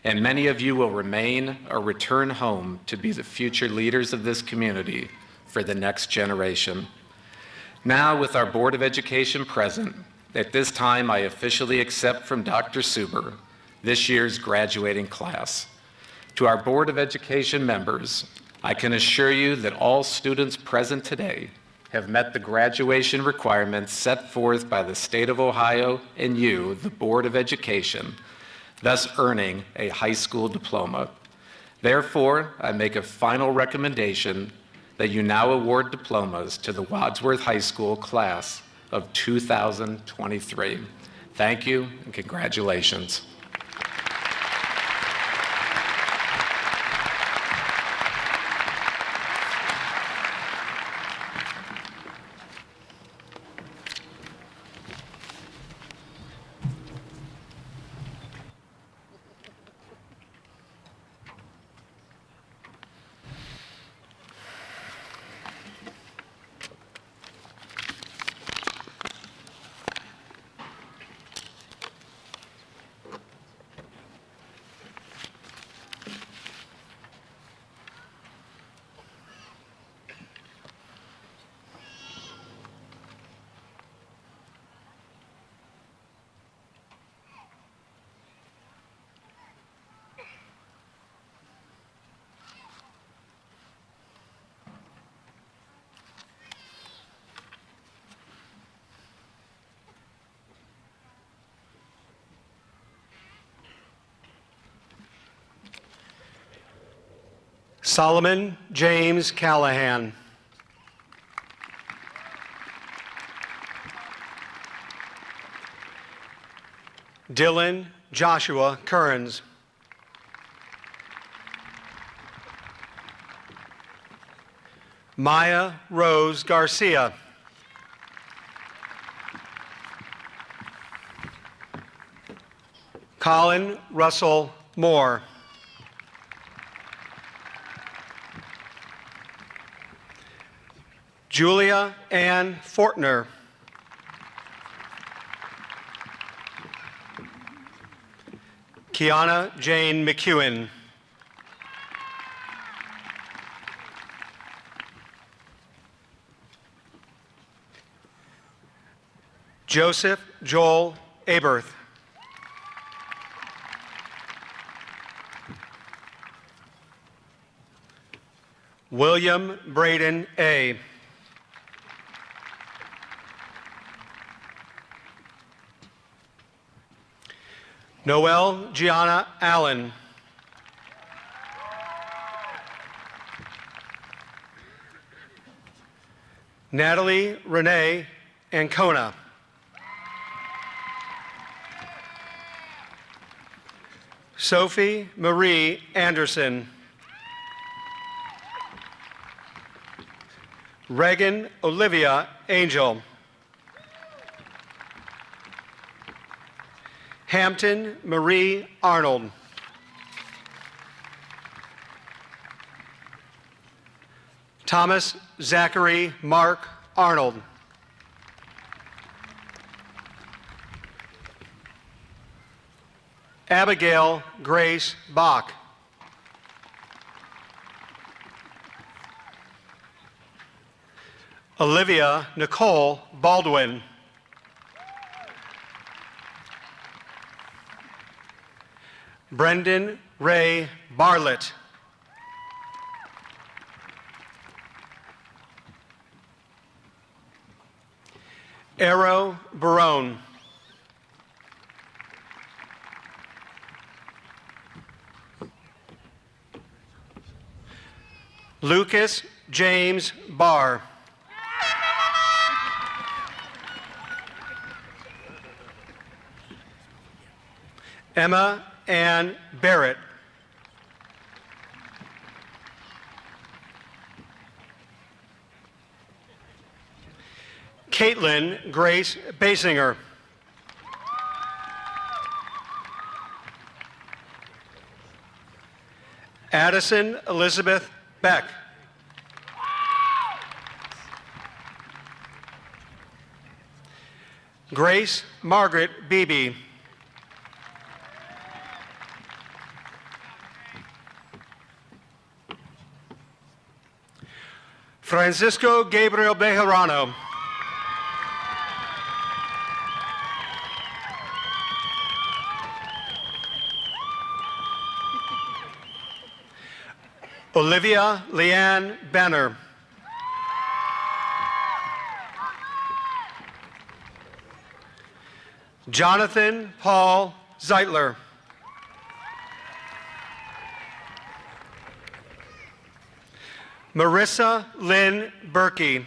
[SPEAKER 10] and many of you will remain or return home to be the future leaders of this community for the next generation. Now, with our Board of Education present, at this time I officially accept from Dr. Suber this year's graduating class. To our Board of Education members, I can assure you that all students present today have met the graduation requirements set forth by the state of Ohio and you, the Board of Education, thus earning a high school diploma. Therefore, I make a final recommendation that you now award diplomas to the Wadsworth High School class of 2023. Thank you and congratulations.
[SPEAKER 11] Solomon James Callahan. Dylan Joshua Kearns. Maya Rose Garcia. Colin Russell Moore. Julia Ann Fortner. Kiana Jane McEwen. Joseph Joel Aberth. William Braden A. Noelle Gianna Allen. Natalie Renee Ancona. Sophie Marie Anderson. Reagan Olivia Angel. Hampton Marie Arnold. Thomas Zachary Mark Arnold. Abigail Grace Bach. Olivia Nicole Baldwin. Brendan Ray Barlett. Arrow Barone. Lucas James Barr. Emma Ann Barrett. Caitlin Grace Basinger. Addison Elizabeth Beck. Grace Margaret Beebe. Francisco Gabriel Bejarano. Olivia Leanne Banner. Jonathan Paul Zeitler. Marissa Lynn Berkey.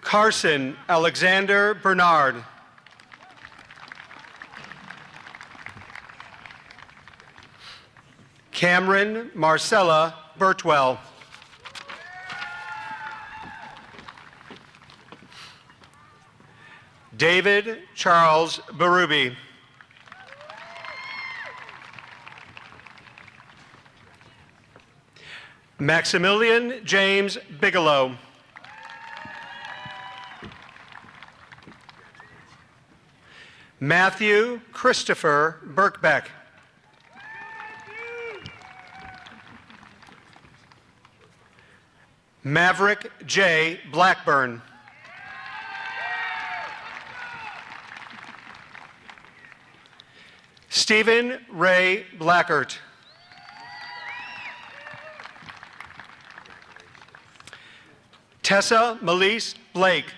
[SPEAKER 11] Carson Alexander Bernard. Cameron Marcella Burtwell. David Charles Berube. Maximilian James Bigelow. Matthew Christopher Birkbeck. Maverick J. Blackburn. Stephen Ray Blackert. Tessa Melise Blake.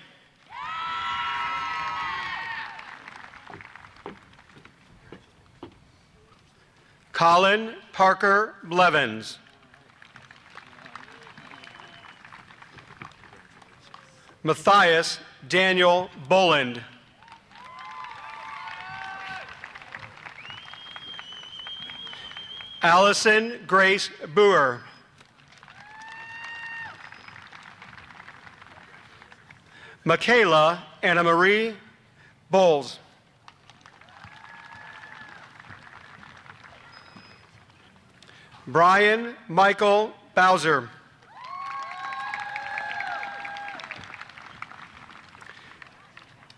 [SPEAKER 11] Colin Parker Blevins. Matthias Daniel Boland. Allison Grace Boer. Michaela Anna Marie Bowles. Brian Michael Bowser.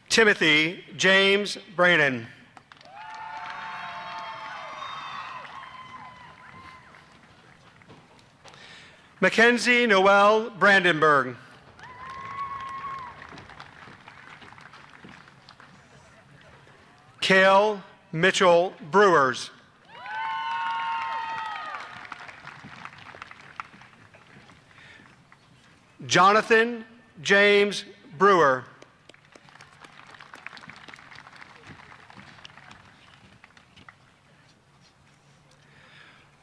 [SPEAKER 11] Timothy James Brannon. Mackenzie Noel Brandenburg. Cale Mitchell Brewers. Jonathan James Brewer.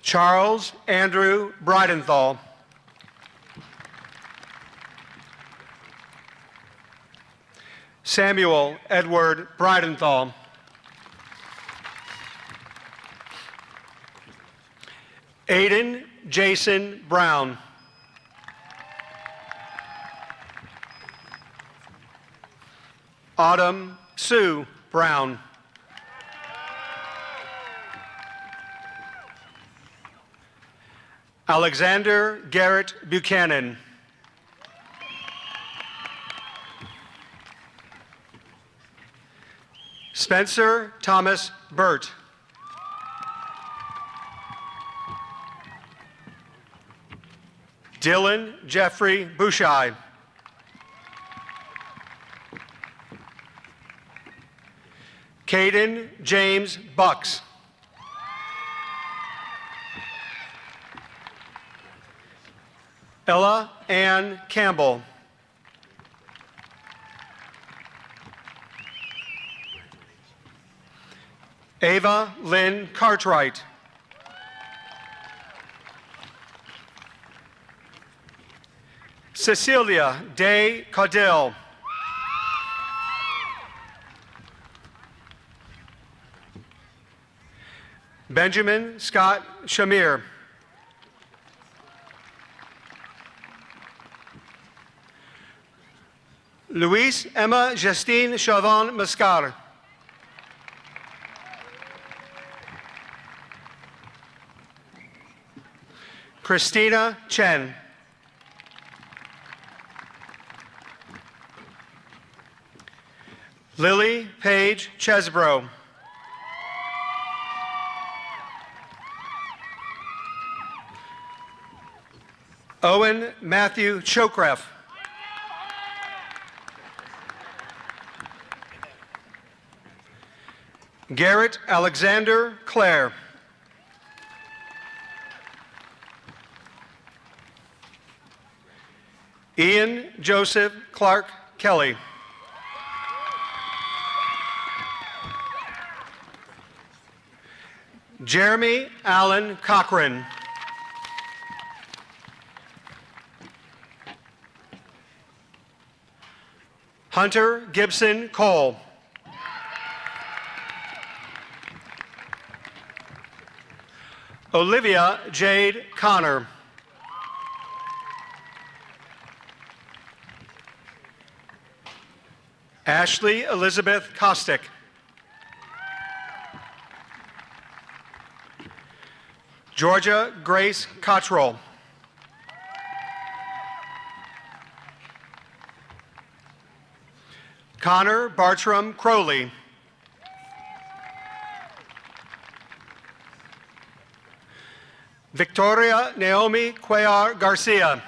[SPEAKER 11] Charles Andrew Bridenthal. Samuel Edward Bridenthal. Aiden Jason Brown. Autumn Sue Brown. Alexander Garrett Buchanan. Spencer Thomas Burt. Dylan Jeffrey Bouchai. Caden James Bucks. Ella Ann Campbell. Ava Lynn Cartwright. Cecilia Day Caudill. Benjamin Scott Shamir. Luis Emma Justine Chauvin Mascar. Christina Chen. Lily Page Chesbro. Owen Matthew Chokreff. Garrett Alexander Clare. Ian Joseph Clark Kelly. Jeremy Allen Cochran. Hunter Gibson Cole. Olivia Jade Connor. Ashley Elizabeth Kostick. Georgia Grace Cottrell. Connor Bartram Crowley. Victoria Naomi Cuellar Garcia.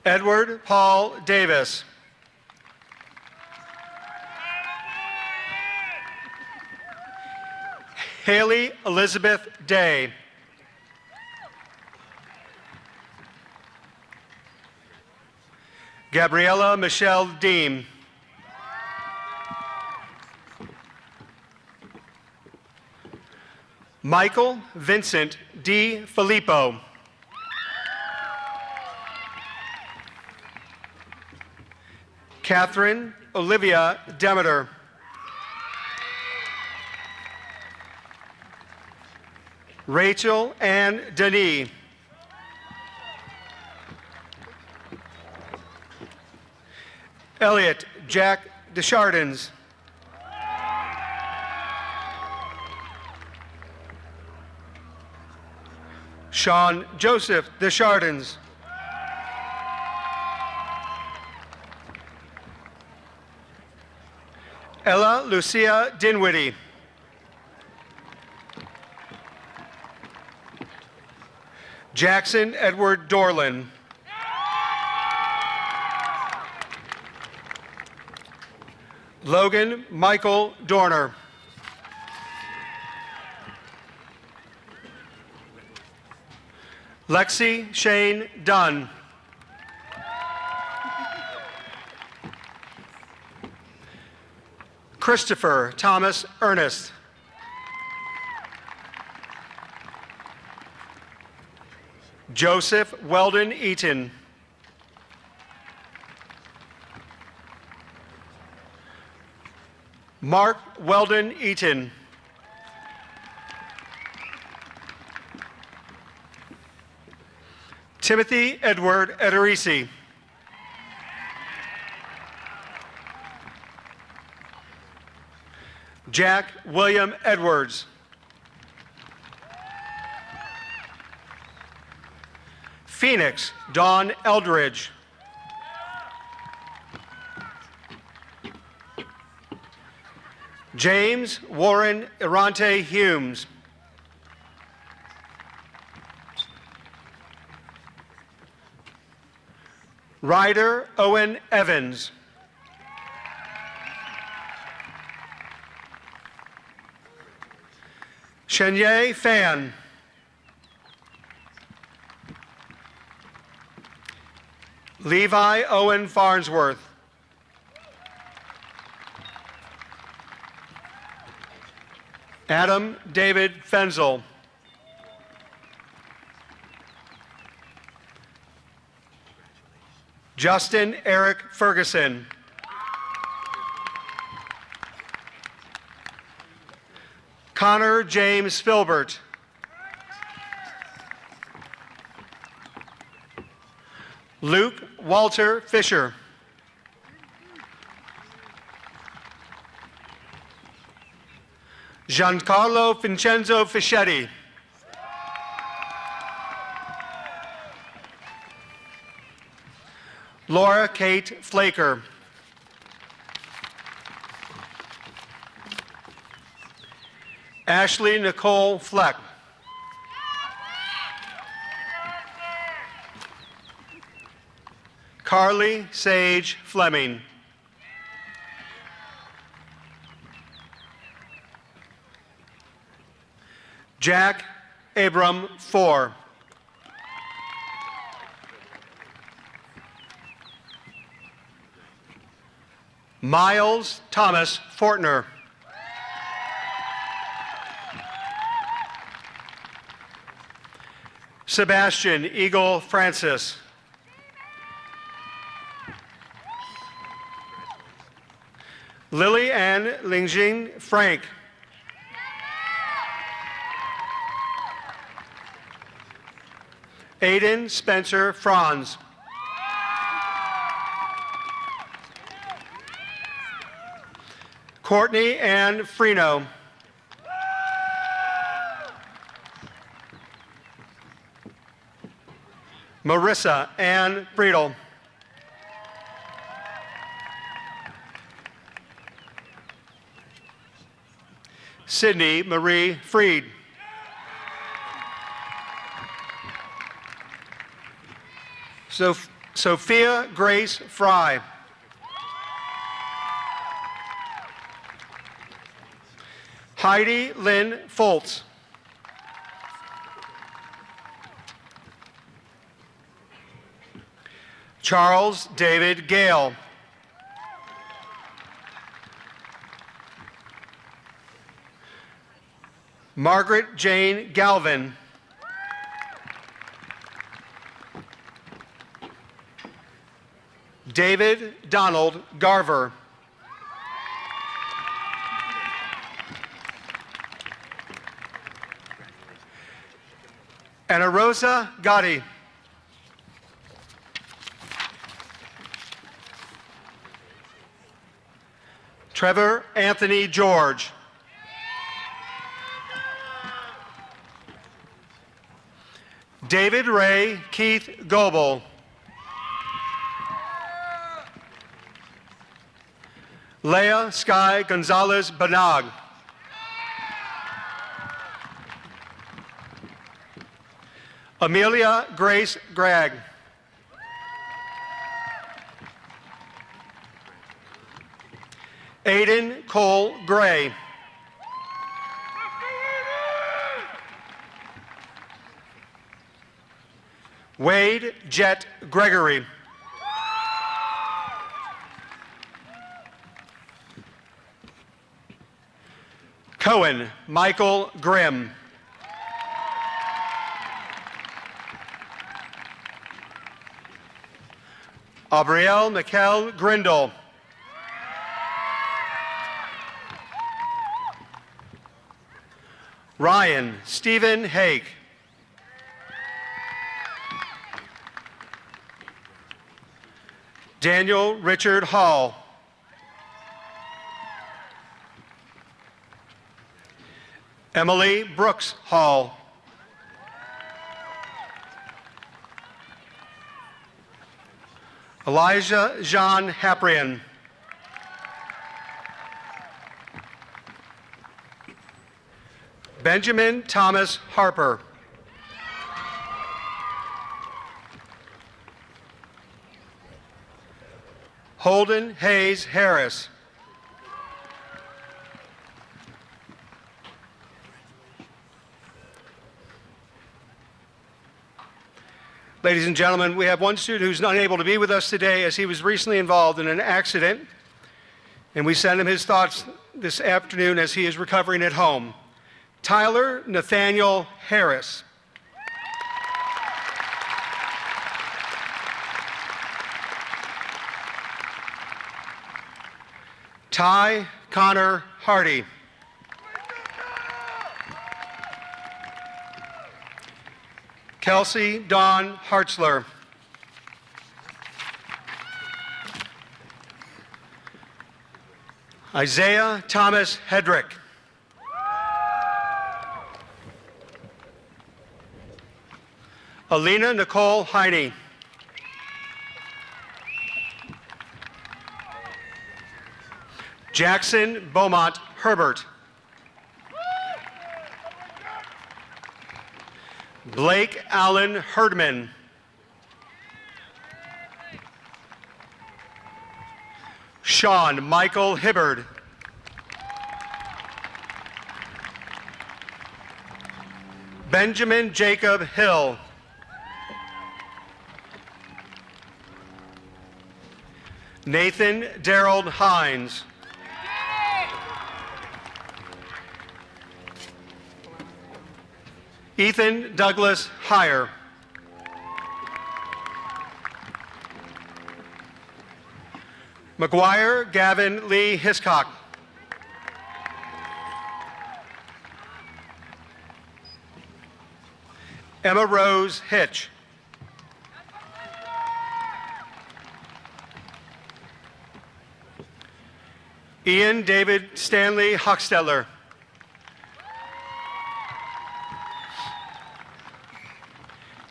[SPEAKER 11] Edward Paul Davis. Haley Elizabeth Day. Gabriella Michelle Deem. Michael Vincent D. Filippo. Catherine Olivia Demeter. Rachel Ann Denis. Elliot Jack Deschardins. Sean Joseph Deschardins. Ella Lucia Dinwiddie. Jackson Edward Dorlin. Logan Michael Dorner. Lexi Shane Dunn. Christopher Thomas Ernest. Joseph Weldon Eaton. Mark Weldon Eaton. Timothy Edward Edorisi. Jack William Edwards. Phoenix Dawn Eldridge. James Warren Irante Humes. Ryder Owen Evans. Shanye Fan. Levi Owen Farnsworth. Adam David Fenzel. Justin Eric Ferguson. Connor James Filbert. Luke Walter Fisher. Giancarlo Vincenzo Fischetti. Laura Kate Flaker. Ashley Nicole Fleck. Carly Sage Fleming. Jack Abram Four. Miles Thomas Fortner. Sebastian Eagle Francis. Lily Ann Lingjing Frank. Aiden Spencer Franz. Courtney Ann Freno. Marissa Ann Friedel. Sydney Marie Freed. Sophia Grace Fry. Heidi Lynn Foltz. Charles David Gale. Margaret Jane Galvin. David Donald Garver. Ana Rosa Gotti. Trevor Anthony George. David Ray Keith Goebel. Leah Sky Gonzalez Banag. Amelia Grace Gregg. Aiden Cole Gray. Wade Jet Gregory. Cohen Michael Grimm. Aubrielle Mikkel Grindle. Ryan Stephen Hake. Daniel Richard Hall. Emily Brooks Hall. Elijah Jean Haprian. Benjamin Thomas Harper. Holden Hayes Harris. Ladies and gentlemen, we have one student who's unable to be with us today as he was recently involved in an accident, and we send him his thoughts this afternoon as he is recovering at home. Tyler Nathaniel Harris. Ty Connor Hardy. Kelsey Dawn Hartzler. Isaiah Thomas Hedrick. Alina Nicole Heine. Jackson Beaumont Herbert. Blake Allen Herdman. Sean Michael Hibbard. Benjamin Jacob Hill. Nathan Daryl Hines. Ethan Douglas Heyer. McGuire Gavin Lee Hiscock. Emma Rose Hitch. Ian David Stanley Hochstetler.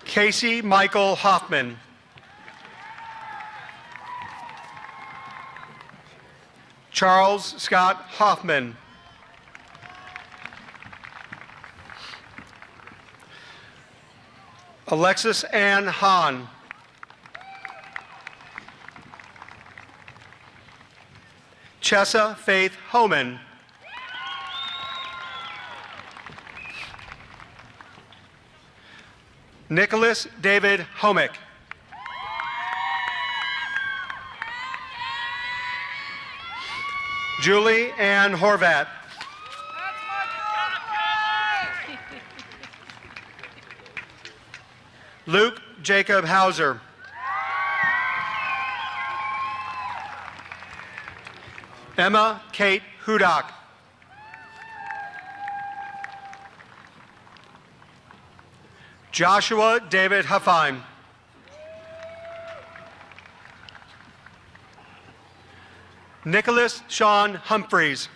[SPEAKER 11] Casey Michael Hoffman. Charles Scott Hoffman. Alexis Ann Hahn. Chessa Faith Homan. Nicholas David Homick. Julie Ann Horvat. Luke Jacob Hauser. Emma Kate Hudak. Joshua David Huffine. Nicholas Sean Humphreys.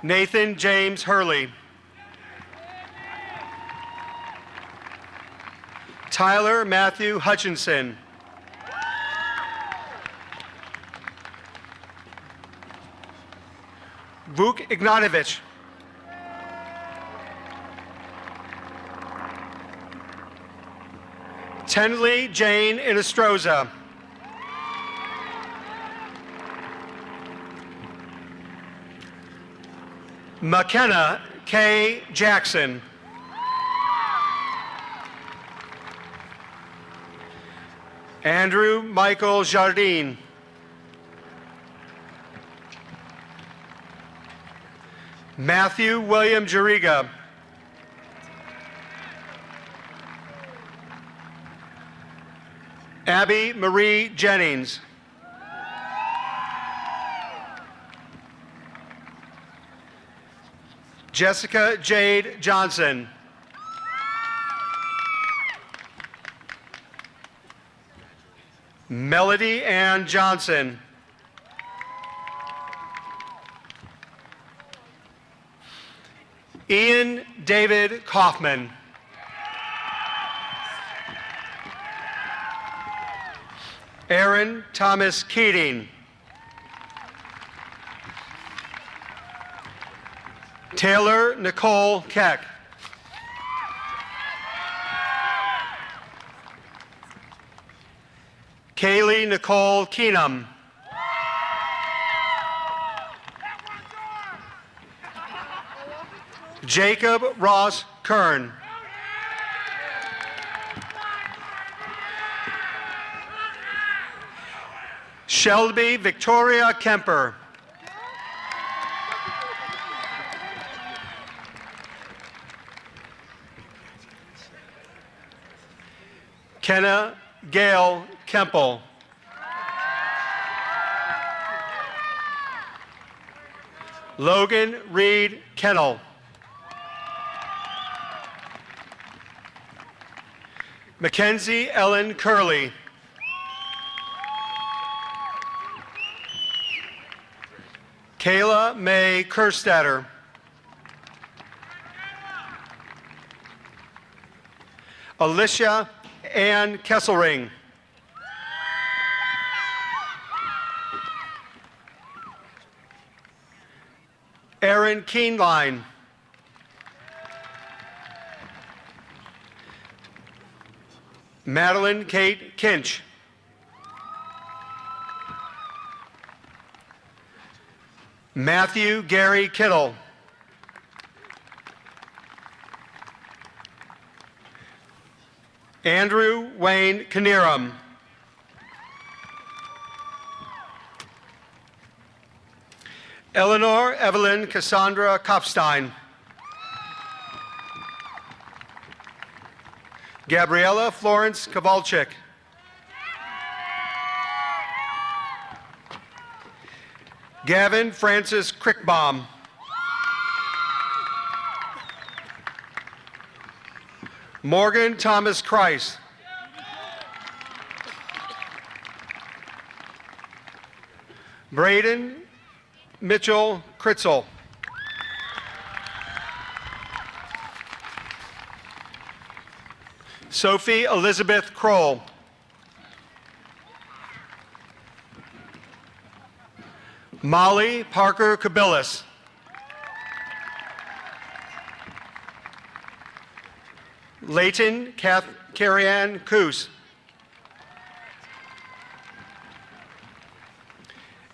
[SPEAKER 11] Nathan James Hurley. Tyler Matthew Hutchinson. Vuk Ignatovich. Tenley Jane Inestroza. McKenna K. Jackson. Andrew Michael Jardine. Matthew William Jariga. Abby Marie Jennings. Jessica Jade Johnson. Melody Ann Johnson. Ian David Kaufman. Aaron Thomas Keating. Taylor Nicole Keck. Kaylee Nicole Keenum. Jacob Ross Kern. Shelby Victoria Kemper. Kenna Gail Kemple. Logan Reed Kennel. Mackenzie Ellen Curley. Kayla May Kerstatter. Alicia Ann Kesselring. Aaron Keenline. Madeline Kate Kinch. Matthew Gary Kittle. Andrew Wayne Knierim. Eleanor Evelyn Cassandra Kopstein. Gabriella Florence Kowalczyk. Gavin Francis Crickbaum. Morgan Thomas Kreis. Braden Mitchell Kritzel. Sophie Elizabeth Kroll. Molly Parker Kabilis. Leighton Carrie-Ann Coos.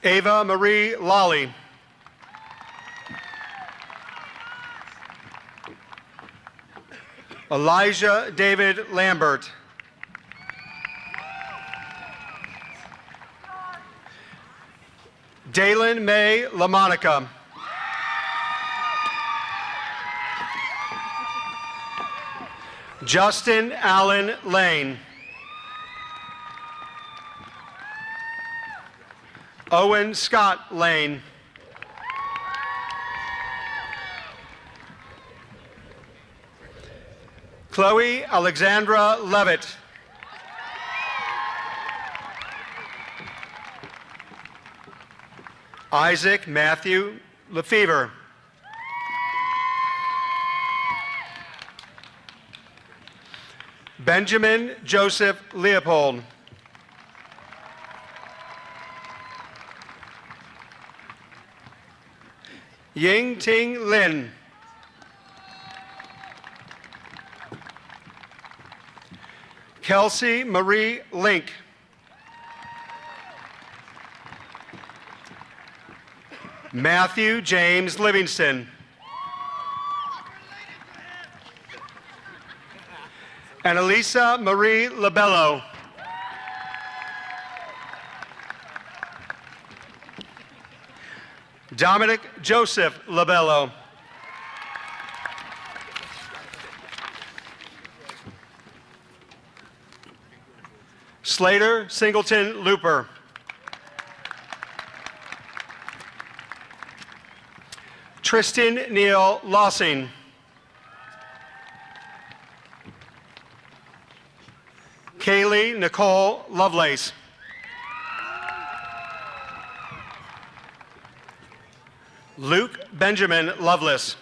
[SPEAKER 11] Ava Marie Lally. Elijah David Lambert. Dalen May LaMonica. Justin Allen Lane. Owen Scott Lane. Chloe Alexandra Levitt. Isaac Matthew Lefevre. Benjamin Joseph Leopold. Ying Ting Lin. Kelsey Marie Link. Matthew James Livingston. Annalisa Marie Labello. Dominic Joseph Labello. Slater Singleton Looper. Tristan Neal Lossing. Kaylee Nicole Lovelace. Luke Benjamin Lovelace.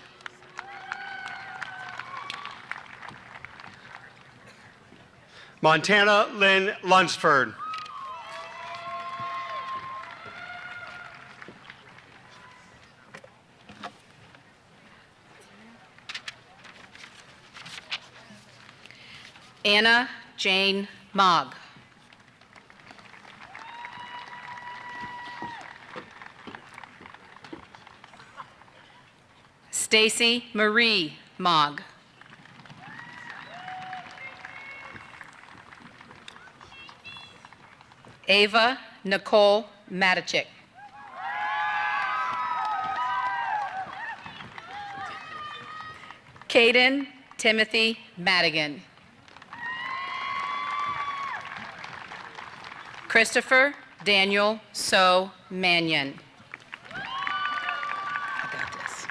[SPEAKER 11] Montana Lynn Lunsford.
[SPEAKER 2] Anna Jane Mogg. Stacy Marie Mogg. Ava Nicole Matichik. Caden Timothy Madigan. Christopher Daniel So Mannion. I got this.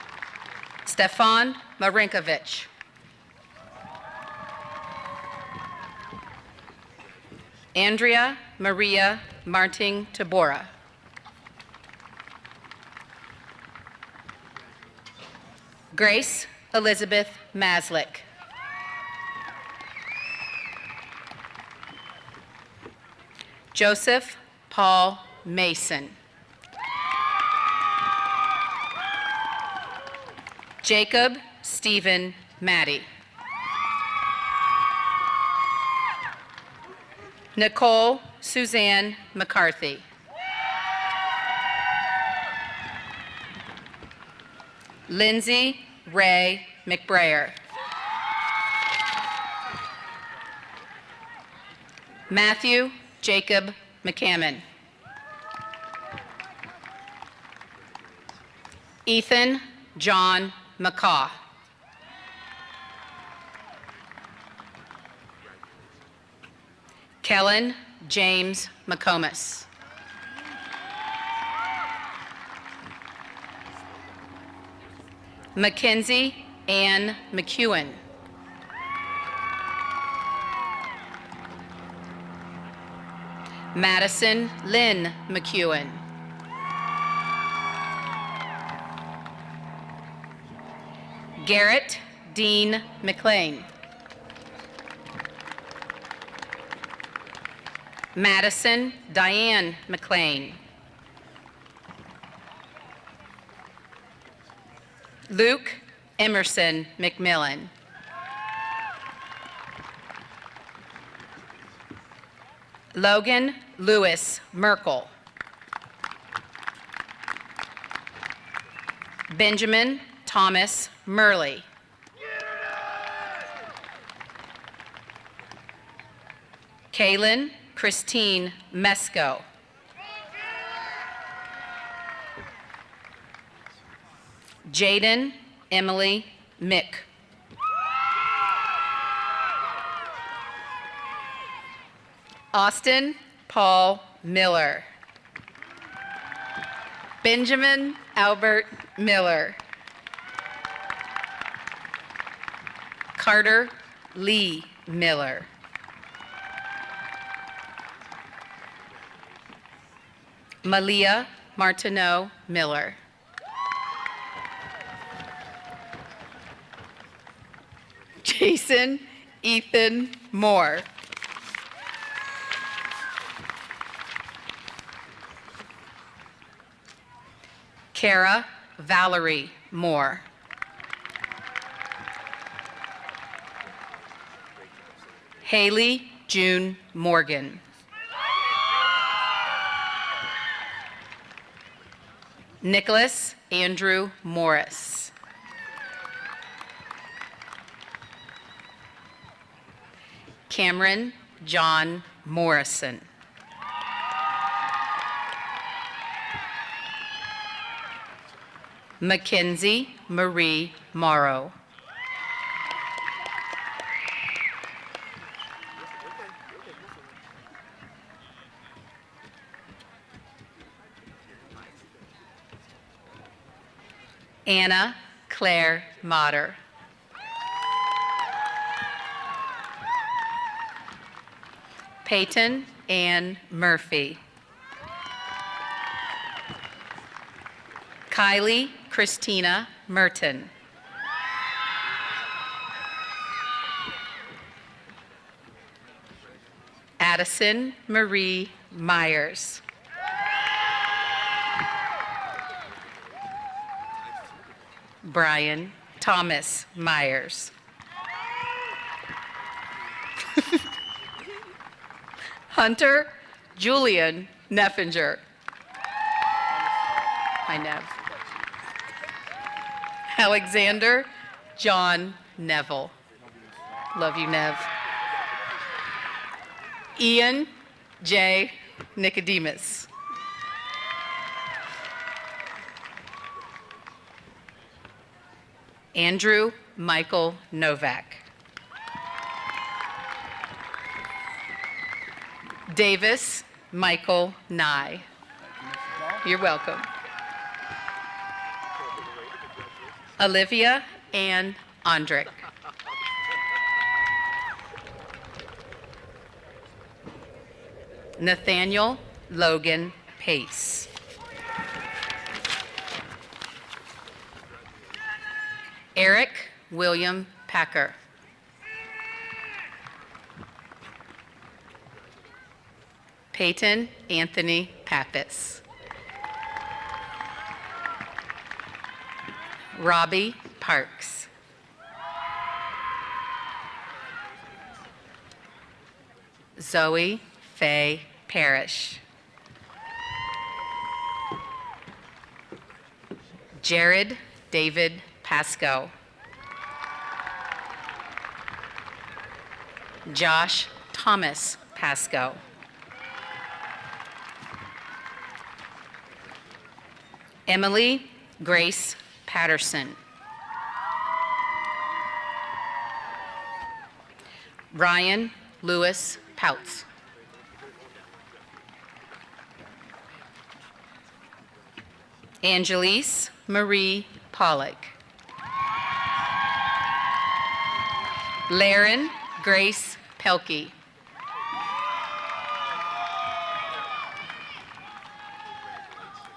[SPEAKER 2] Stefan Marinkovich. Andrea Maria Martin Tabora. Grace Elizabeth Maslick. Joseph Paul Mason. Jacob Stephen Maddie. Nicole Suzanne McCarthy. Lindsay Ray McBrayer. Matthew Jacob McCammon. Ethan John McCaw. Kellen James McComas. Mackenzie Ann McEwen. Madison Lynn McEwen. Garrett Dean McLean. Madison Diane McLean. Luke Emerson McMillan. Logan Lewis Merkel. Benjamin Thomas Murley. Kaylin Christine Mesco. Jaden Emily Mick. Austin Paul Miller. Benjamin Albert Miller. Carter Lee Miller. Malia Martineau Miller. Jason Ethan Moore. Kara Valerie Moore. Haley June Morgan. Nicholas Andrew Morris. Cameron John Morrison. Mackenzie Marie Morrow. Anna Claire Motter. Peyton Ann Murphy. Kylie Christina Merton. Addison Marie Myers. Brian Thomas Myers. Hunter Julian Neffinger. Hi, Nev. Alexander John Neville. Love you, Nev. Ian J. Nicodemus. Andrew Michael Novak. Davis Michael Nye. You're welcome. Olivia Ann Ondrick. Nathaniel Logan Pace. Eric William Packer. Peyton Anthony Pappas. Robbie Parks. Zoe Faye Parrish. Jared David Pasco. Josh Thomas Pasco. Emily Grace Patterson. Ryan Lewis Pouts. Angelise Marie Pollock. Laren Grace Pelkey.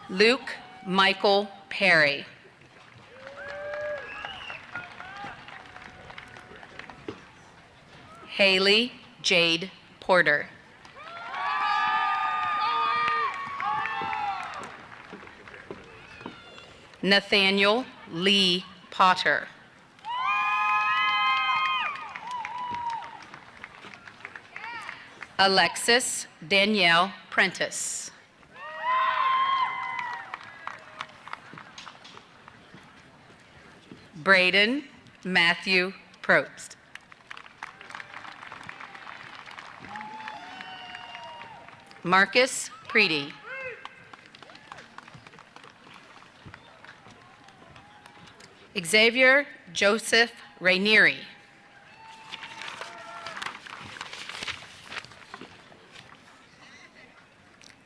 [SPEAKER 2] Luke Michael Perry. Haley Jade Porter. Nathaniel Lee Potter. Alexis Danielle Prentice. Braden Matthew Probst. Marcus Preedy. Xavier Joseph Rainieri.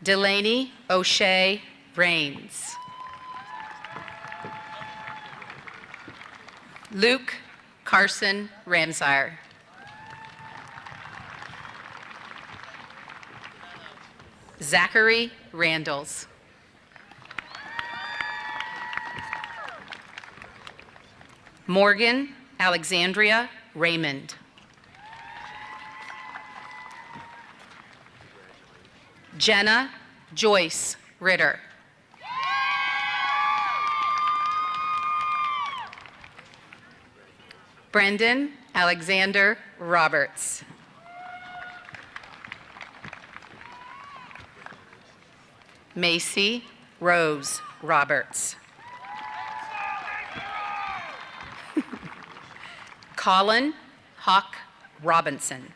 [SPEAKER 2] Delaney O'Shea Rains. Luke Carson Ramsire. Zachary Randalls. Morgan Alexandria Raymond. Jenna Joyce Ritter. Brendan Alexander Roberts. Macy Rose Roberts. Colin Hawk Robinson.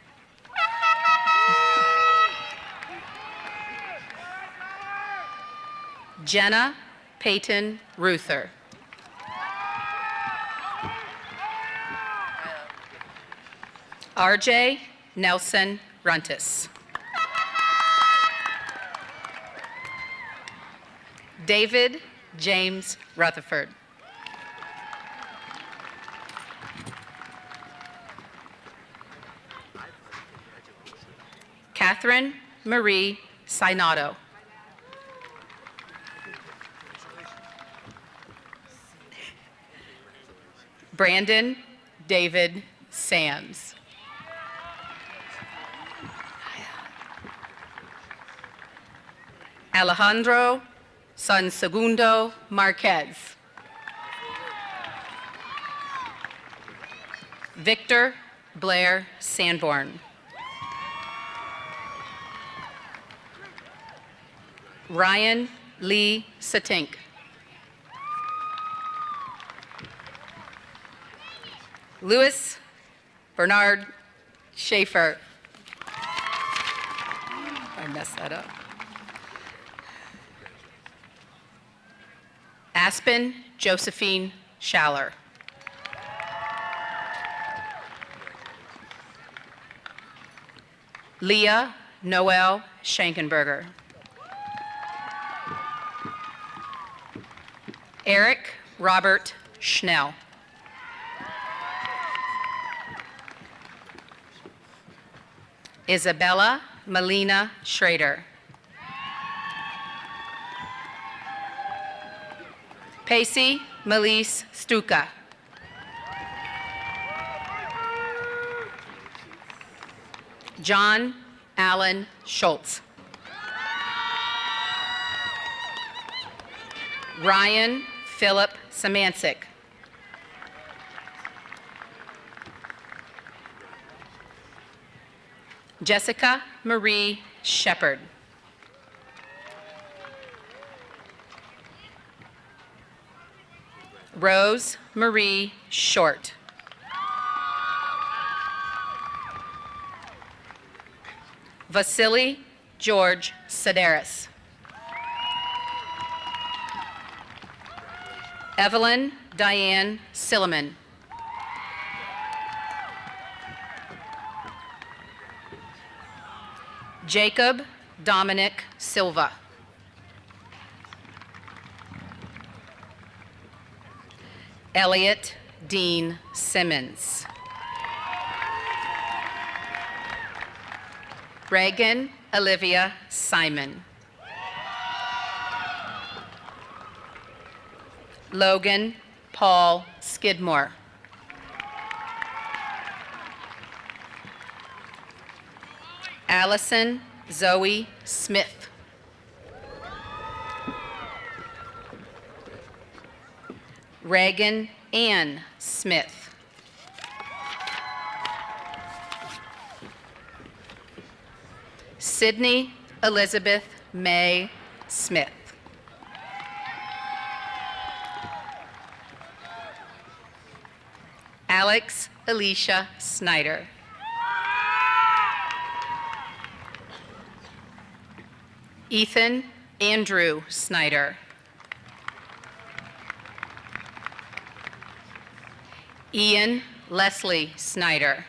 [SPEAKER 2] Jenna Peyton Ruther. RJ Nelson Runtis. David James Rutherford. Catherine Marie Sinato. Brandon David Sams. Alejandro San Segundo Marquez. Victor Blair Sanborn. Ryan Lee Satink. Louis Bernard Schaefer. I messed that up. Aspen Josephine Schaller. Leah Noel Schankenberger. Eric Robert Schnell. Isabella Melina Schrader. Pacey Melise Stuka. John Allen Schultz. Ryan Philip Samancic. Jessica Marie Shepard. Rose Marie Short. Vasily George Sedaris. Evelyn Diane Silliman. Jacob Dominic Silva. Elliot Dean Simmons. Reagan Olivia Simon. Logan Paul Skidmore. Allison Zoe Smith. Reagan Ann Smith. Sydney Elizabeth May Smith. Alex Alicia Snyder. Ethan Andrew Snyder. Ian Leslie Snyder.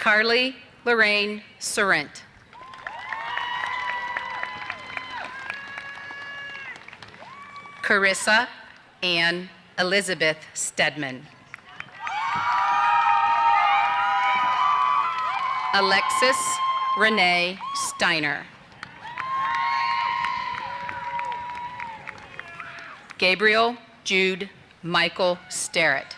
[SPEAKER 2] Carly Lorraine Sorrent. Carissa Ann Elizabeth Stedman. Alexis Renee Steiner. Gabriel Jude Michael Starrett.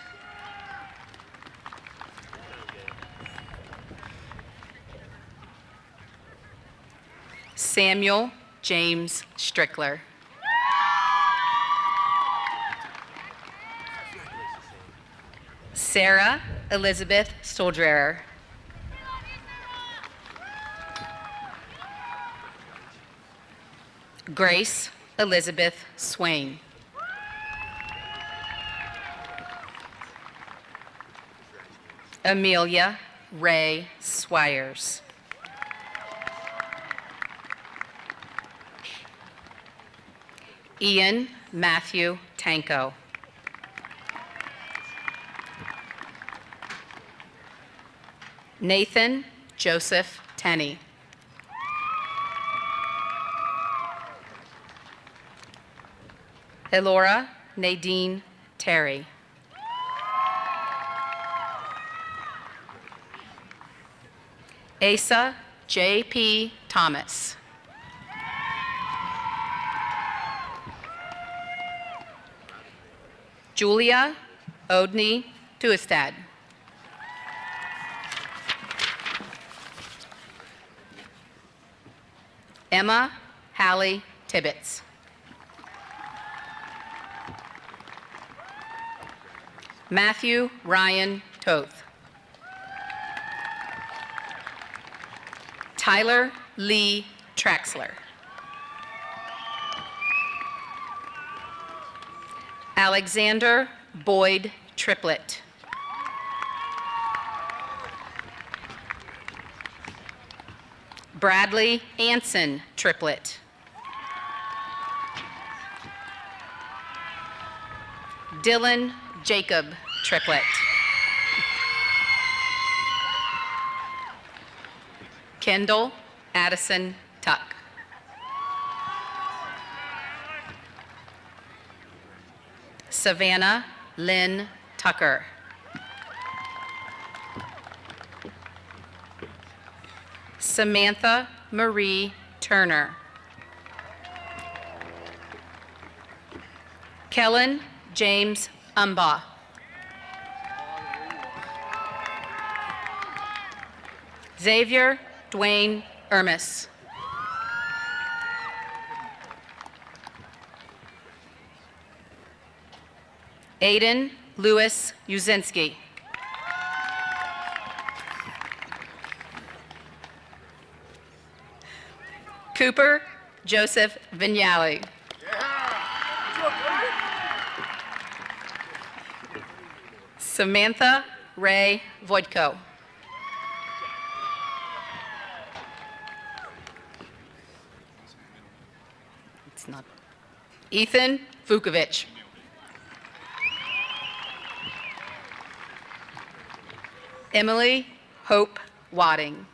[SPEAKER 2] Samuel James Strickler. Sarah Elizabeth Stoldrerer. Grace Elizabeth Swain. Amelia Ray Swires. Ian Matthew Tanko. Nathan Joseph Tenney. Elora Nadine Terry. Asa J.P. Thomas. Julia Odney Tuistad. Emma Hallie Tibbetts. Matthew Ryan Toth. Tyler Lee Traxler. Alexander Boyd Triplett. Bradley Anson Triplett. Dylan Jacob Triplett. Kendall Addison Tuck. Savannah Lynn Tucker. Samantha Marie Turner. Kellen James Umbaugh. Xavier Dwayne Ermis. Aiden Louis Uzinski. Cooper Joseph Vignali. Samantha Ray Voitko. It's not. Ethan Vukovic. Emily Hope Wadding.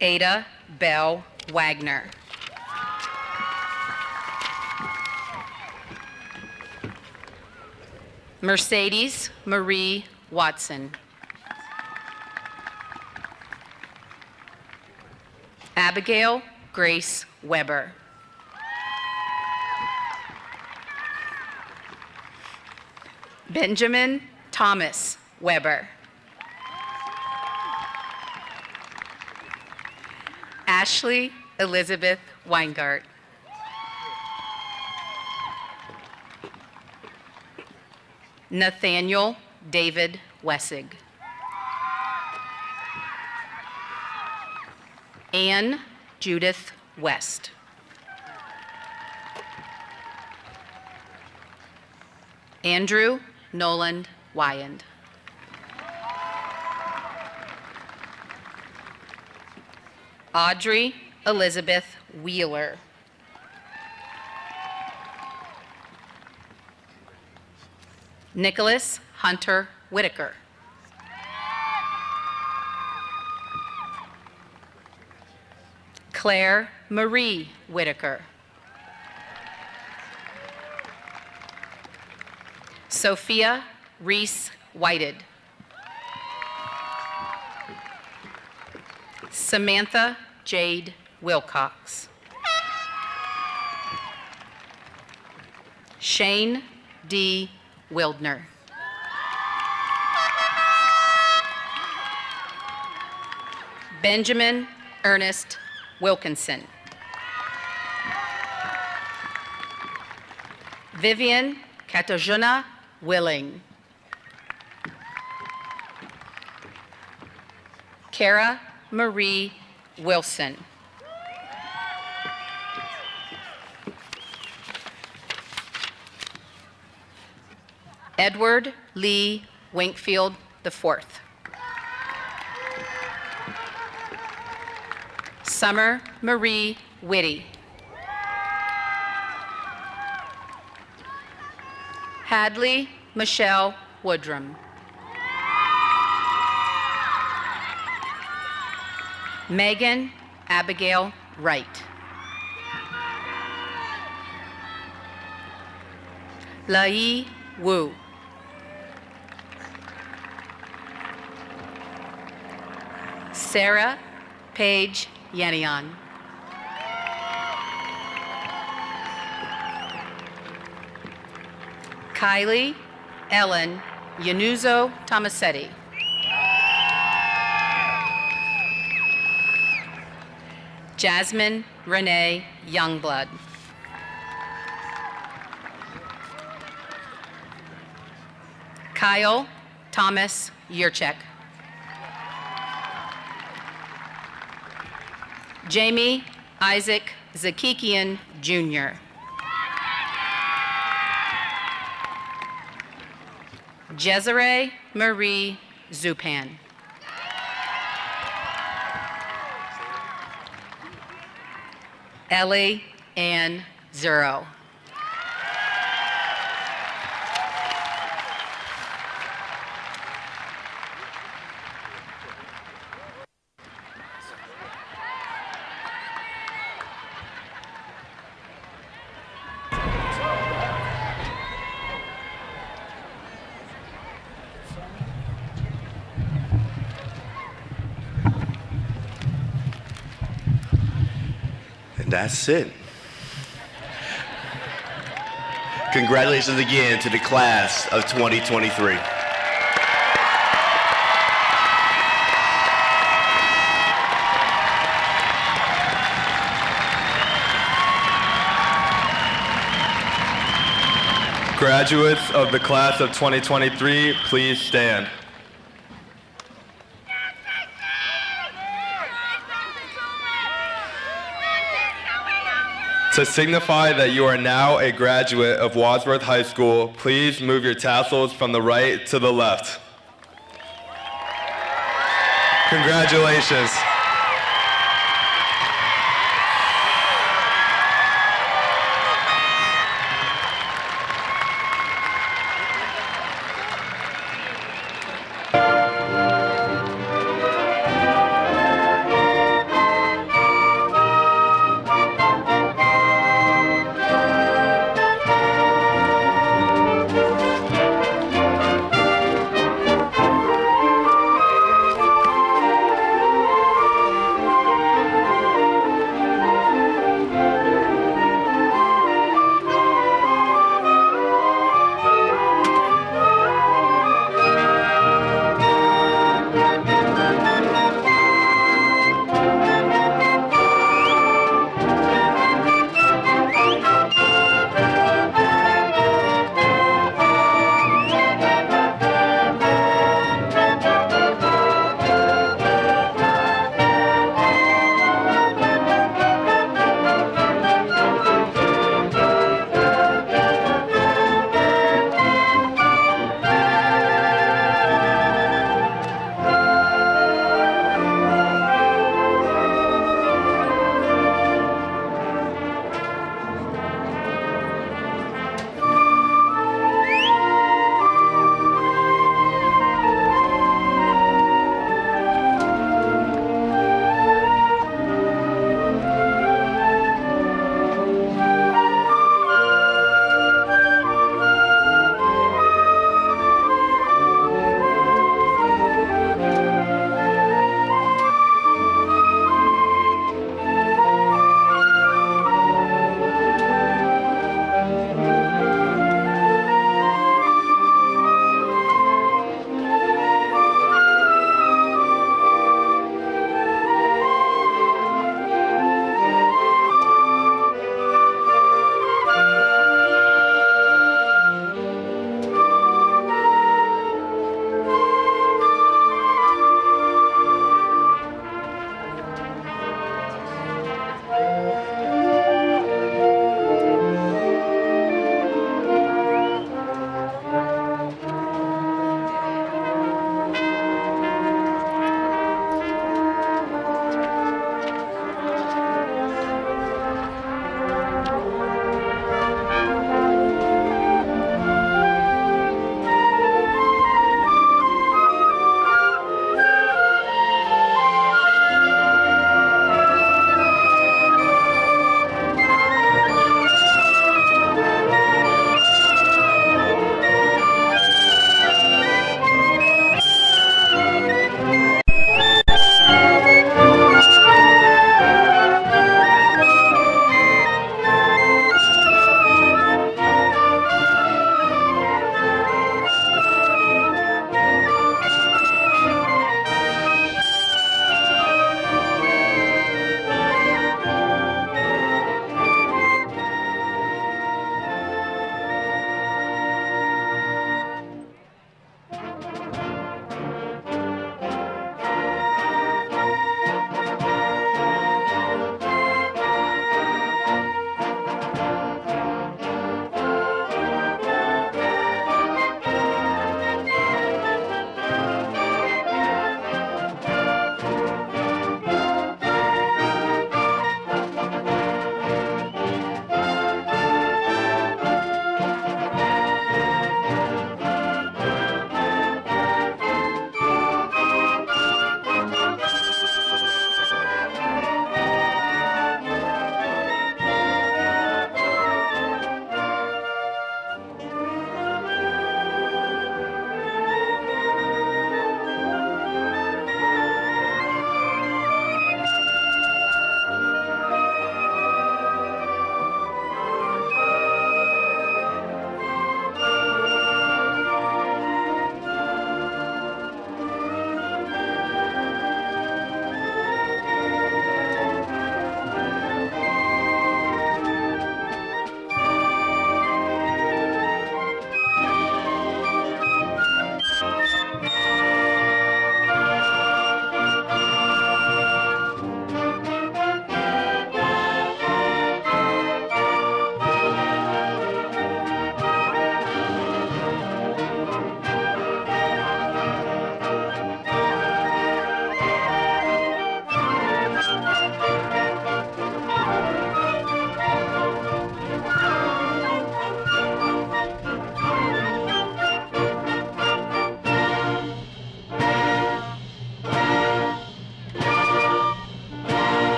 [SPEAKER 2] Ada Bell Wagner. Mercedes Marie Watson. Abigail Grace Weber. Benjamin Thomas Weber. Ashley Elizabeth Weingart. Nathaniel David Wessig. Anne Judith West. Andrew Noland Wyand. Audrey Elizabeth Wheeler. Nicholas Hunter Whitaker. Claire Marie Whitaker. Sophia Reese Whited. Samantha Jade Wilcox. Shane D. Wildner. Benjamin Ernest Wilkinson. Vivian Katajuna Willing. Kara Marie Wilson. Edward Lee Winkfield IV. Summer Marie Whitty. Hadley Michelle Woodrum. Megan Abigail Wright. Lai Wu. Sarah Paige Yanian. Kylie Ellen Yanuzo Tomasetti. Jasmine Renee Youngblood. Kyle Thomas Yurchek. Jamie Isaac Zakikian Jr. Jezere Marie Zupan. Ellie Ann Zuro.
[SPEAKER 6] And that's it. Congratulations again to the class of 2023.
[SPEAKER 3] Graduates of the class of 2023, please stand. To signify that you are now a graduate of Wadsworth High School, please move your tassels from the right to the left. Congratulations.